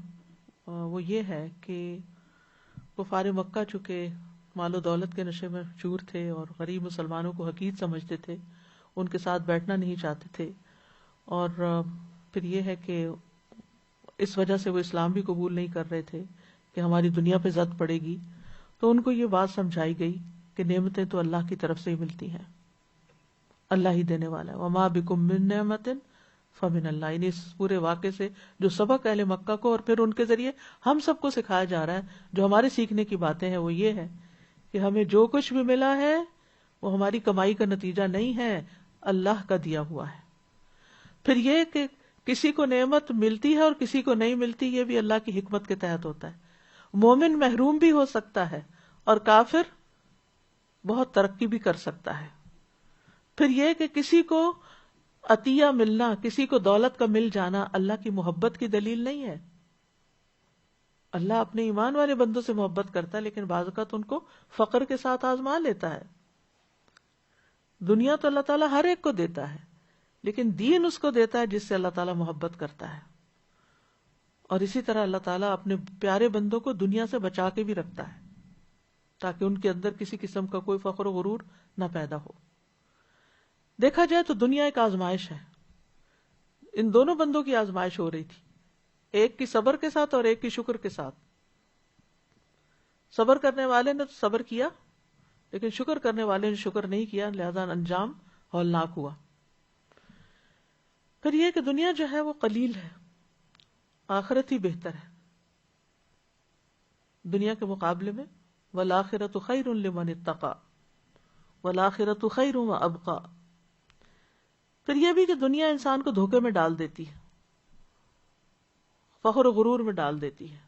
وہ یہ ہے کہ کفار مکہ چونکہ مال و دولت کے نشے میں چور تھے اور غریب مسلمانوں کو حقیر سمجھتے تھے، ان کے ساتھ بیٹھنا نہیں چاہتے تھے، اور پھر یہ ہے کہ اس وجہ سے وہ اسلام بھی قبول نہیں کر رہے تھے کہ ہماری دنیا پہ زد پڑے گی. تو ان کو یہ بات سمجھائی گئی کہ نعمتیں تو اللہ کی طرف سے ہی ملتی ہیں، اللہ ہی دینے والا ہے. وما بکم من نعمت فمن اللہ. یعنی اس پورے واقعے سے جو سبق اہل مکہ کو اور پھر ان کے ذریعے ہم سب کو سکھایا جا رہا ہے، جو ہمارے سیکھنے کی باتیں ہیں، وہ یہ ہے کہ ہمیں جو کچھ بھی ملا ہے وہ ہماری کمائی کا نتیجہ نہیں ہے، اللہ کا دیا ہوا ہے. پھر یہ کہ کسی کو نعمت ملتی ہے اور کسی کو نہیں ملتی، یہ بھی اللہ کی حکمت کے تحت ہوتا ہے. مومن محروم بھی ہو سکتا ہے اور کافر بہت ترقی بھی کر سکتا ہے. پھر یہ کہ کسی کو عطیہ ملنا، کسی کو دولت کا مل جانا اللہ کی محبت کی دلیل نہیں ہے. اللہ اپنے ایمان والے بندوں سے محبت کرتا ہے، لیکن بعض اوقات ان کو فقر کے ساتھ آزما لیتا ہے. دنیا تو اللہ تعالیٰ ہر ایک کو دیتا ہے، لیکن دین اس کو دیتا ہے جس سے اللہ تعالیٰ محبت کرتا ہے. اور اسی طرح اللہ تعالیٰ اپنے پیارے بندوں کو دنیا سے بچا کے بھی رکھتا ہے تاکہ ان کے اندر کسی قسم کا کوئی فخر و غرور نہ پیدا ہو. دیکھا جائے تو دنیا ایک آزمائش ہے. ان دونوں بندوں کی آزمائش ہو رہی تھی، ایک کی صبر کے ساتھ اور ایک کی شکر کے ساتھ. صبر کرنے والے نے تو صبر کیا، لیکن شکر کرنے والے نے شکر نہیں کیا، لہذا انجام ہولناک ہوا. پھر یہ کہ دنیا جو ہے وہ قلیل ہے، آخرت ہی بہتر ہے دنیا کے مقابلے میں. والآخرۃ خیر لمن اتقى والآخرۃ خیر وابقى. پھر یہ بھی کہ دنیا انسان کو دھوکے میں ڈال دیتی ہے، فخر و غرور میں ڈال دیتی ہے،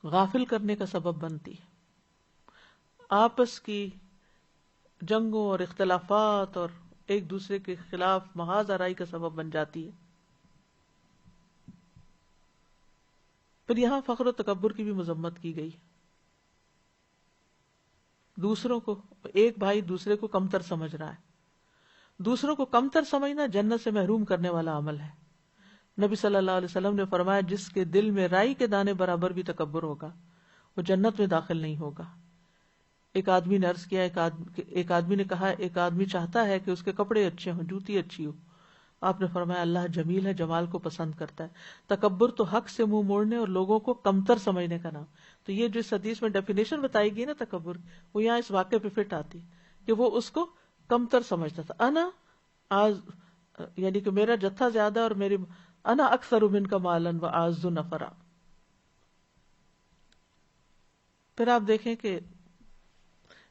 غافل کرنے کا سبب بنتی ہے، آپس کی جنگوں اور اختلافات اور ایک دوسرے کے خلاف محاذ آرائی کا سبب بن جاتی ہے. پھر یہاں فخر و تکبر کی بھی مذمت کی گئی. دوسروں کو، ایک بھائی دوسرے کو کمتر سمجھ رہا ہے. دوسروں کو کمتر سمجھنا جنت سے محروم کرنے والا عمل ہے. نبی صلی اللہ علیہ وسلم نے فرمایا جس کے دل میں رائی کے دانے برابر بھی تکبر ہوگا وہ جنت میں داخل نہیں ہوگا. ایک آدمی نے عرض کیا، ایک آدمی نے کہا ایک آدمی چاہتا ہے کہ اس کے کپڑے اچھے ہوں، جوتی اچھی ہو. آپ نے فرمایا اللہ جمیل ہے، جمال کو پسند کرتا ہے. تکبر تو حق سے منہ موڑنے اور لوگوں کو کمتر سمجھنے کا نام. تو یہ جو اس حدیث میں ڈیفینیشن بتائی گئی نا تکبر، وہ یہاں اس واقعے پہ فٹ آتی کہ وہ اس کو کمتر سمجھتا تھا. یعنی کہ میرا جتھا زیادہ اور میری انا اکثر من کا مالن و اعز نفرا. پھر آپ دیکھیں کہ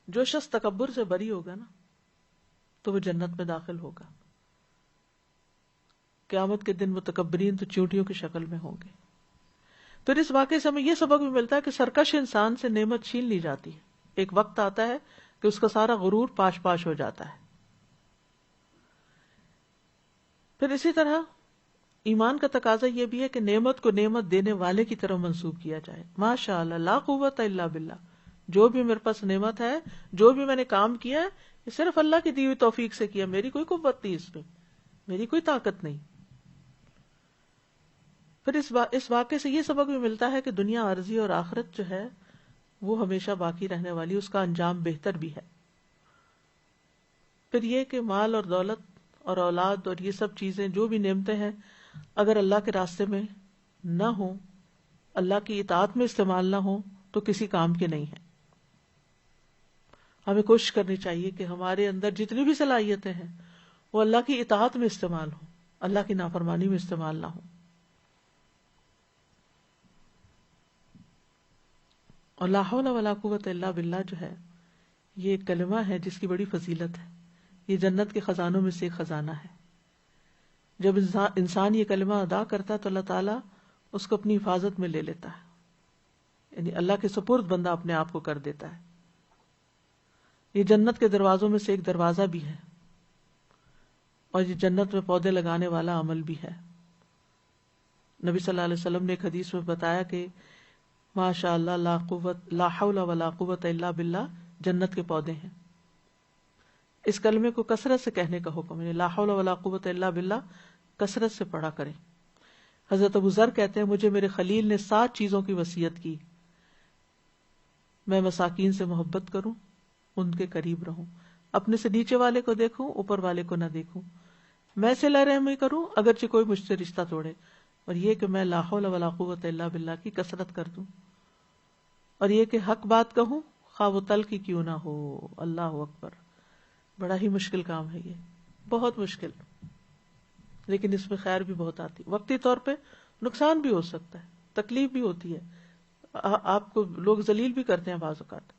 جو شخص تکبر سے بری ہوگا نا تو وہ جنت میں داخل ہوگا. قیامت کے دن متکبرین تو چیونٹیوں کی شکل میں ہوں گے. پھر اس واقعے سے ہمیں یہ سبق بھی ملتا ہے کہ سرکش انسان سے نعمت چھین لی جاتی ہے. ایک وقت آتا ہے کہ اس کا سارا غرور پاش پاش ہو جاتا ہے. پھر اسی طرح ایمان کا تقاضا یہ بھی ہے کہ نعمت کو نعمت دینے والے کی طرف منسوب کیا جائے. ماشاء اللہ لا قوت الا باللہ. جو بھی میرے پاس نعمت ہے، جو بھی میں نے کام کیا ہے، یہ صرف اللہ کی دی ہوئی توفیق سے کیا، میری کوئی قوت نہیں، اس میں میری کوئی طاقت نہیں. پھر اس واقعے سے یہ سبق بھی ملتا ہے کہ دنیا عارضی اور آخرت جو ہے وہ ہمیشہ باقی رہنے والی، اس کا انجام بہتر بھی ہے. پھر یہ کہ مال اور دولت اور اولاد اور یہ سب چیزیں جو بھی نعمتیں ہیں اگر اللہ کے راستے میں نہ ہوں، اللہ کی اطاعت میں استعمال نہ ہوں تو کسی کام کے نہیں ہیں. ہمیں کوشش کرنی چاہیے کہ ہمارے اندر جتنی بھی صلاحیتیں ہیں وہ اللہ کی اطاعت میں استعمال ہوں، اللہ کی نافرمانی میں استعمال نہ ہوں. اور لا حول ولا قوت الا باللہ جو ہے یہ ایک کلمہ ہے جس کی بڑی فضیلت ہے. یہ جنت کے خزانوں میں سے ایک خزانہ ہے. جب انسان یہ کلمہ ادا کرتا ہے تو اللہ تعالیٰ اس کو اپنی حفاظت میں لے لیتا ہے، یعنی اللہ کے سپرد بندہ اپنے آپ کو کر دیتا ہے. یہ جنت کے دروازوں میں سے ایک دروازہ بھی ہے، اور یہ جنت میں پودے لگانے والا عمل بھی ہے. نبی صلی اللہ علیہ وسلم نے ایک حدیث میں بتایا کہ ماشاء اللہ لا حول ولا قوت الا باللہ جنت کے پودے ہیں. اس کلمے کو کثرت سے کہنے کا حکم ہے. لا حول ولا قوت الا باللہ کثرت سے پڑھا کریں. حضرت ابو ذر کہتے ہیں مجھے میرے خلیل نے 7 چیزوں کی وصیت کی. میں مساکین سے محبت کروں، ان کے قریب رہوں، اپنے سے نیچے والے کو دیکھوں، اوپر والے کو نہ دیکھوں، میں صلہ رحمی کروں اگرچہ کوئی مجھ سے رشتہ توڑے، اور یہ کہ میں لا حول ولا قوت الا باللہ کی کثرت کر دوں، اور یہ کہ حق بات کہوں خواہ وہ تل کی کیوں نہ ہو. اللہ اکبر. بڑا ہی مشکل کام ہے یہ، بہت مشکل، لیکن اس میں خیر بھی بہت آتی. وقتی طور پہ نقصان بھی ہو سکتا ہے، تکلیف بھی ہوتی ہے، آپ کو لوگ ذلیل بھی کرتے ہیں بعض اوقات،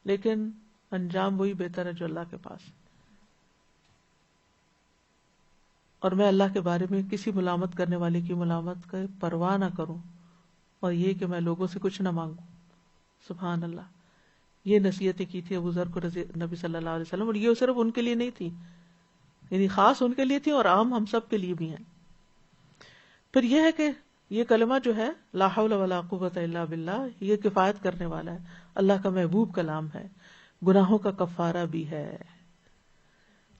لیکن انجام وہی بہتر ہے جو اللہ کے پاس. اور میں اللہ کے بارے میں کسی ملامت کرنے والے کی ملامت کا پرواہ نہ کروں، اور یہ کہ میں لوگوں سے کچھ نہ مانگوں. سبحان اللہ. یہ نصیحتیں کی تھی ابو ذر کو نبی صلی اللہ علیہ وسلم، اور یہ صرف ان کے لیے نہیں تھی، یعنی خاص ان کے لیے تھی اور عام ہم سب کے لیے بھی ہیں. پھر یہ ہے کہ یہ کلمہ جو ہے لا حول ولا قوت الا باللہ یہ کفایت کرنے والا ہے، اللہ کا محبوب کلام ہے، گناہوں کا کفارہ بھی ہے.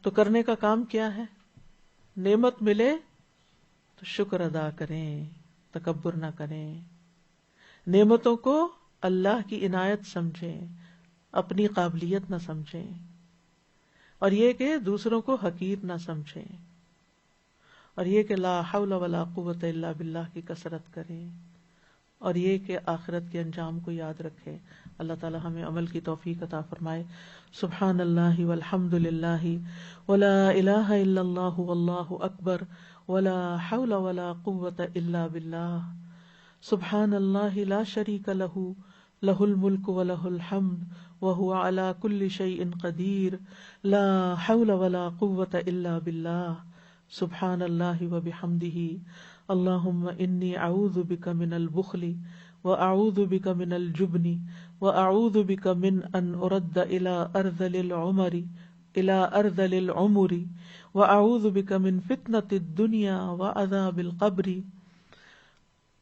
تو کرنے کا کام کیا ہے؟ نعمت ملے تو شکر ادا کریں، تکبر نہ کریں، نعمتوں کو اللہ کی عنایت سمجھیں، اپنی قابلیت نہ سمجھیں، اور یہ کہ دوسروں کو حقیر نہ سمجھیں، اور یہ کہ لا حول ولا قوت الا باللہ کی کثرت کریں، اور یہ کہ آخرت کے انجام کو یاد رکھیں. اللہ تعالی ہمیں عمل کی توفیق عطا فرمائے. سبحان اللہ والحمد للہ ولا الہ الا اللہ واللہ اکبر ولا حول ولا قوت الا باللہ. سبحان اللہ لا شریک لہ لہ الملک ولہ الحمد وہو علی کل شیء قدیر. لا حول ولا قوت الا باللہ. سبحان اللہ وبحمدہ. اللہم انی اعوذ بک من البخل واعوذ بک من الجبن واعوذ بک من ان ارد الى ارذل العمر واعوذ بک من فتنة الدنیا وعذاب القبر.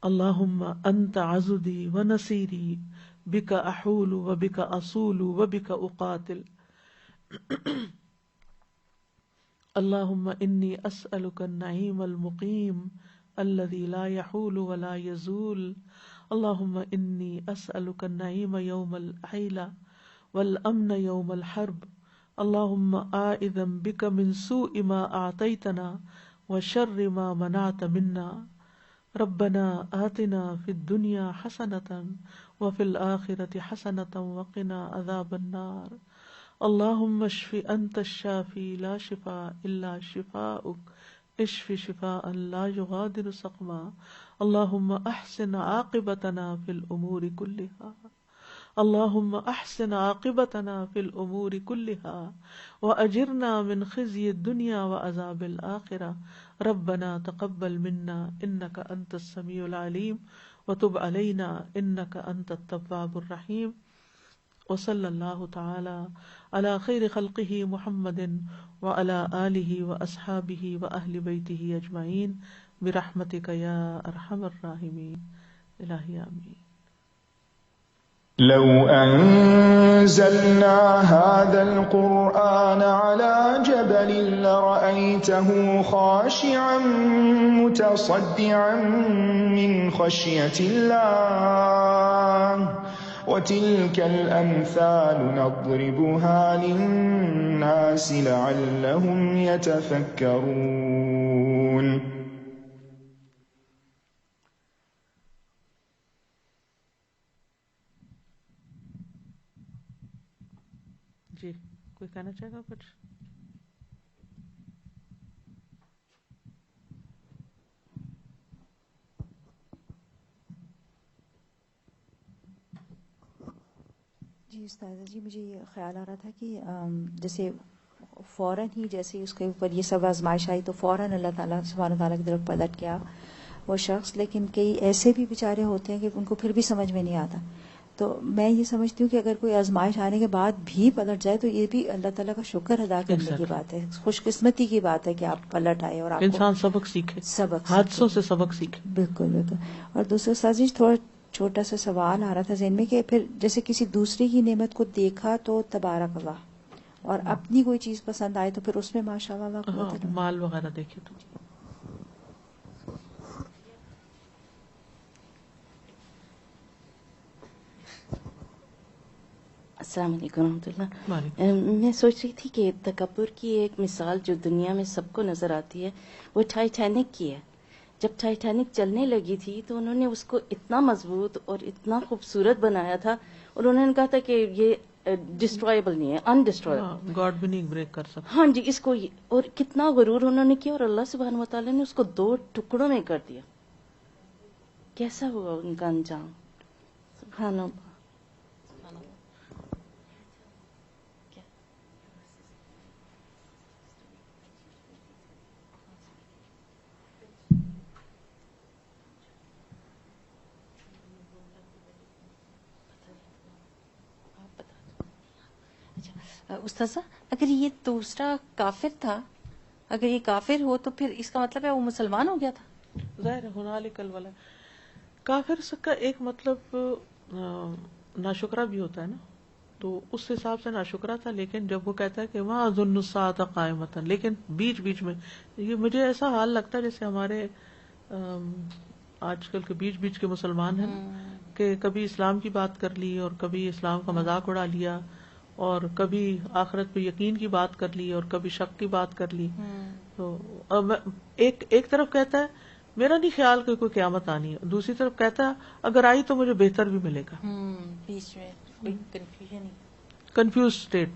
اللہم انت عضدی ونصیری بک احول وبک اصول وبک اقاتل. اللہم انی اسألک النعیم المقیم الذی لا یحول ولا یزول. اللہم انی اسألک النعیم یوم الحیلہ والامن یوم الحرب. اللہم آئذا بک من سوء ما اعطیتنا وشر ما منعت منا. ربنا آتنا فی الدنیا حسنة وفی الآخرة حسنة وقنا عذاب النار. اللہم اشف انت الشافی لا شفاء الا شفاؤک اشف شفاء لا یغادر سقما. اللہم احسن عاقبتنا فی الامور كلها. اللہم احسن عاقبتنا فی الامور كلها واجرنا من خزي الدنیا وعذاب الآخرة. ربنا تقبل منا انک انت السمیع العلیم وتب علینا انک انت التواب الرحیم. وصلی اللہ تعالی علی خیر خلقہ محمد وعلی آلہ واصحابہ واہل بیتہ اجمعین برحمتک یا ارحم الراحمین. الہی آمین. لو أنزلنا هذا القرآن على جبل لرأيته خاشعا متصدعا من خشية الله وتلك الأمثال نضربها للناس لعلهم يتفكرون. جی کوئی کہنا چاہے گا کچھ؟ جی استاذہ جی، مجھے یہ خیال آ رہا تھا کہ جیسے فوراً ہی جیسے اس کے اوپر یہ سب آزمائش آئی تو فوراً اللہ تعالیٰ سبحانہ تعالیٰ کی طرف پلٹ گیا وہ شخص، لیکن کئی ایسے بھی بیچارے ہوتے ہیں کہ ان کو پھر بھی سمجھ میں نہیں آتا. تو میں یہ سمجھتی ہوں کہ اگر کوئی آزمائش آنے کے بعد بھی پلٹ جائے تو یہ بھی اللہ تعالیٰ کا شکر ادا کرنے کی بات ہے، خوش قسمتی کی بات ہے کہ آپ پلٹ آئے اور آپ انسان سبق سیکھے، سبق حادثوں سے سبق سیکھے. بالکل بالکل. اور دوسرا استاذ جی تھوڑا چھوٹا سا سوال آ رہا تھا ذہن میں کہ پھر جیسے کسی دوسرے کی نعمت کو دیکھا تو تبارک اللہ، اور اپنی کوئی چیز پسند آئے تو پھر اس میں ماشاء اللہ مال وغیرہ دیکھے تو. السلام علیکم ورحمۃ اللہ. میں سوچ رہی تھی کہ تکبر کی ایک مثال جو دنیا میں سب کو نظر آتی ہے وہ ٹائٹینک کی ہے. جب ٹائٹینک چلنے لگی تھی تو انہوں نے اس کو اتنا مضبوط اور اتنا خوبصورت بنایا تھا، اور انہوں نے کہا تھا کہ یہ ڈسٹرائبل نہیں ہے، انڈسٹرائبل، گاڈ بھی نہیں بریک کر سکتا. ہاں جی، اس کو اور کتنا غرور انہوں نے کیا، اور اللہ سبحانہ وتعالی نے اس کو 2 ٹکڑوں میں کر دیا. کیسا ہوا ان کا انجام؟ سبحان اللہ. استاذہ اگر یہ دوسرا کافر تھا، اگر یہ کافر ہو تو پھر اس کا مطلب ہے وہ مسلمان ہو گیا تھا؟ ظاہر ہنالک الولا، کافر کا ایک مطلب ناشکرا بھی ہوتا ہے نا، تو اس حساب سے ناشکرا تھا. لیکن جب وہ کہتا ہے کہ وہاں اظن الساعۃ قائمۃ، لیکن بیچ بیچ میں یہ مجھے ایسا حال لگتا ہے جیسے ہمارے آج کل کے بیچ بیچ کے مسلمان ہیں کہ کبھی اسلام کی بات کر لی اور کبھی اسلام کا مذاق اڑا لیا، اور کبھی آخرت پہ یقین کی بات کر لی اور کبھی شک کی بات کر لی. تو ایک طرف کہتا ہے میرا نہیں خیال کہ کوئی قیامت آنی ہے، دوسری طرف کہتا ہے اگر آئی تو مجھے بہتر بھی ملے گا. بیچ میں کوئی کنفیوژن، کنفیوز اسٹیٹ.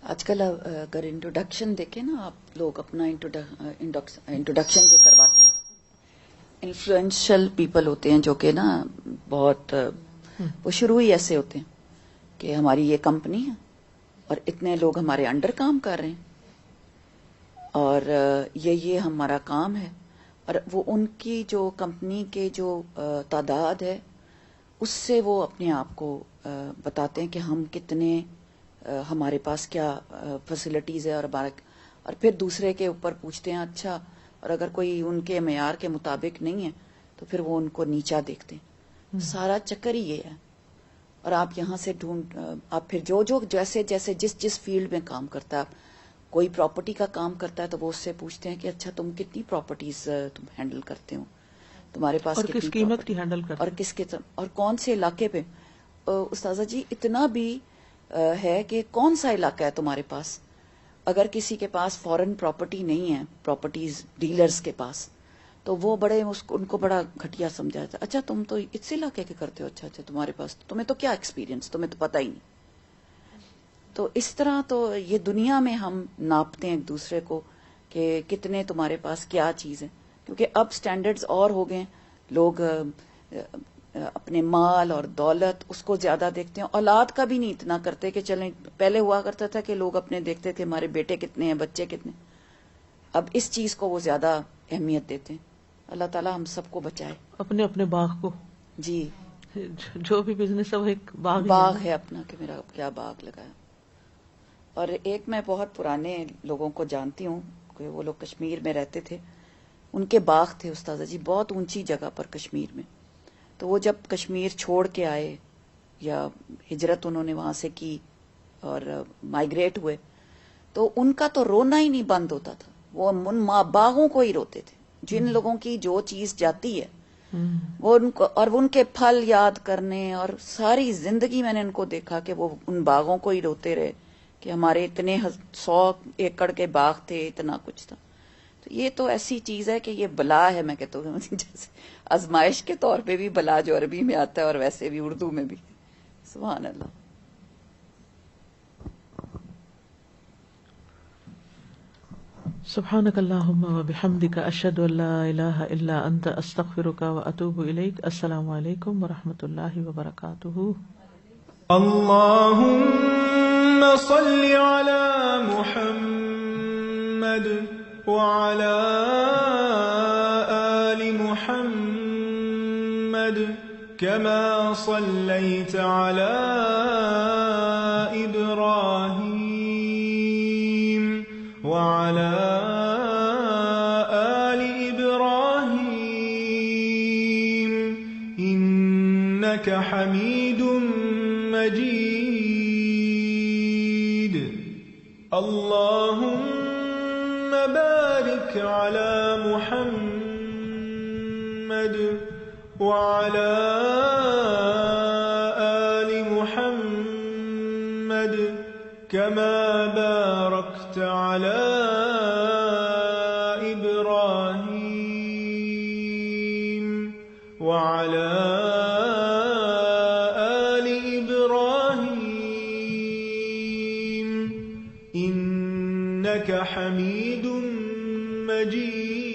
آج کل اگر انٹروڈکشن دیکھیں نا آپ لوگ، اپنا انٹروڈکشن جو کرواتے ہیں، انفلوئنشل پیپل ہوتے ہیں جو کہ نا بہت وہ شروع ہی ایسے ہوتے ہیں کہ ہماری یہ کمپنی ہے اور اتنے لوگ ہمارے انڈر کام کر رہے ہیں اور یہ ہمارا کام ہے، اور وہ ان کی جو کمپنی کے جو تعداد ہے اس سے وہ اپنے آپ کو بتاتے ہیں کہ ہم کتنے، ہمارے پاس کیا فیسلٹیز ہے، اور پھر دوسرے کے اوپر پوچھتے ہیں. اچھا، اور اگر کوئی ان کے معیار کے مطابق نہیں ہے تو پھر وہ ان کو نیچا دیکھتے ہیں. سارا چکر ہی یہ ہے. اور آپ یہاں سے آپ پھر جو جیسے جس فیلڈ میں کام کرتا ہے، کوئی پراپرٹی کا کام کرتا ہے تو وہ اس سے پوچھتے ہیں کہ اچھا تم کتنی پراپرٹیز تم ہینڈل کرتے ہو، تمہارے پاس اور کس قیمت کی ہینڈل کرتے اور کس کے اور کون سے علاقے پہ. استاذہ جی اتنا بھی ہے کہ کون سا علاقہ ہے تمہارے پاس. اگر کسی کے پاس فورن پراپرٹی نہیں ہے، پراپرٹیز ڈیلرز کے پاس، تو وہ بڑے ان کو بڑا گھٹیا سمجھا جاتا ہے. اچھا تم تو اس علاقے کے کرتے ہو، اچھا تمہارے پاس، تمہیں تو کیا ایکسپیرینس، تمہیں تو پتہ ہی نہیں. تو اس طرح تو یہ دنیا میں ہم ناپتے ہیں ایک دوسرے کو کہ کتنے تمہارے پاس کیا چیز ہے، کیونکہ اب سٹینڈرڈز اور ہو گئے. لوگ اپنے مال اور دولت اس کو زیادہ دیکھتے ہیں، اولاد کا بھی نہیں اتنا کرتے کہ چلیں. پہلے ہوا کرتا تھا کہ لوگ اپنے دیکھتے تھے ہمارے بیٹے کتنے ہیں، بچے کتنے. اب اس چیز کو وہ زیادہ اہمیت دیتے ہیں. اللہ تعالیٰ ہم سب کو بچائے. اپنے اپنے باغ کو، جی جو بھی بزنس ہے وہ ایک باغ ہے اپنا کہ میرا کیا باغ لگایا. اور ایک میں بہت پرانے لوگوں کو جانتی ہوں کہ وہ لوگ کشمیر میں رہتے تھے، ان کے باغ تھے استاذہ جی بہت اونچی جگہ پر کشمیر میں. تو وہ جب کشمیر چھوڑ کے آئے یا ہجرت انہوں نے وہاں سے کی اور مائگریٹ ہوئے، تو ان کا تو رونا ہی نہیں بند ہوتا تھا. وہ ان باغوں کو ہی روتے تھے. جن لوگوں کی جو چیز جاتی ہے وہ ان کو، اور ان کے پھل یاد کرنے، اور ساری زندگی میں نے ان کو دیکھا کہ وہ ان باغوں کو ہی روتے رہے کہ ہمارے اتنے 100 ایکڑ کے باغ تھے، اتنا کچھ تھا. تو یہ تو ایسی چیز ہے کہ یہ بلا ہے، میں کہتا ہوں جیسے آزمائش کے طور پہ بھی بلا جو عربی میں آتا ہے اور ویسے بھی اردو میں بھی. سبحان اللہ. سبحانک اللہم وبحمدک اشہد ان لا الہ الا انت استغفرک واتوب الیک. السلام علیکم ورحمۃ اللہ وبرکاتہ. اللهم صل على محمد وعلى آل محمد كما صليت على إبراهيم وعلى آل إبراهيم إنك حميد مجيد. اللهم بارك على محمد وعلى آل محمد كما باركت على إبراهيم وعلى إنك حميد مجيد.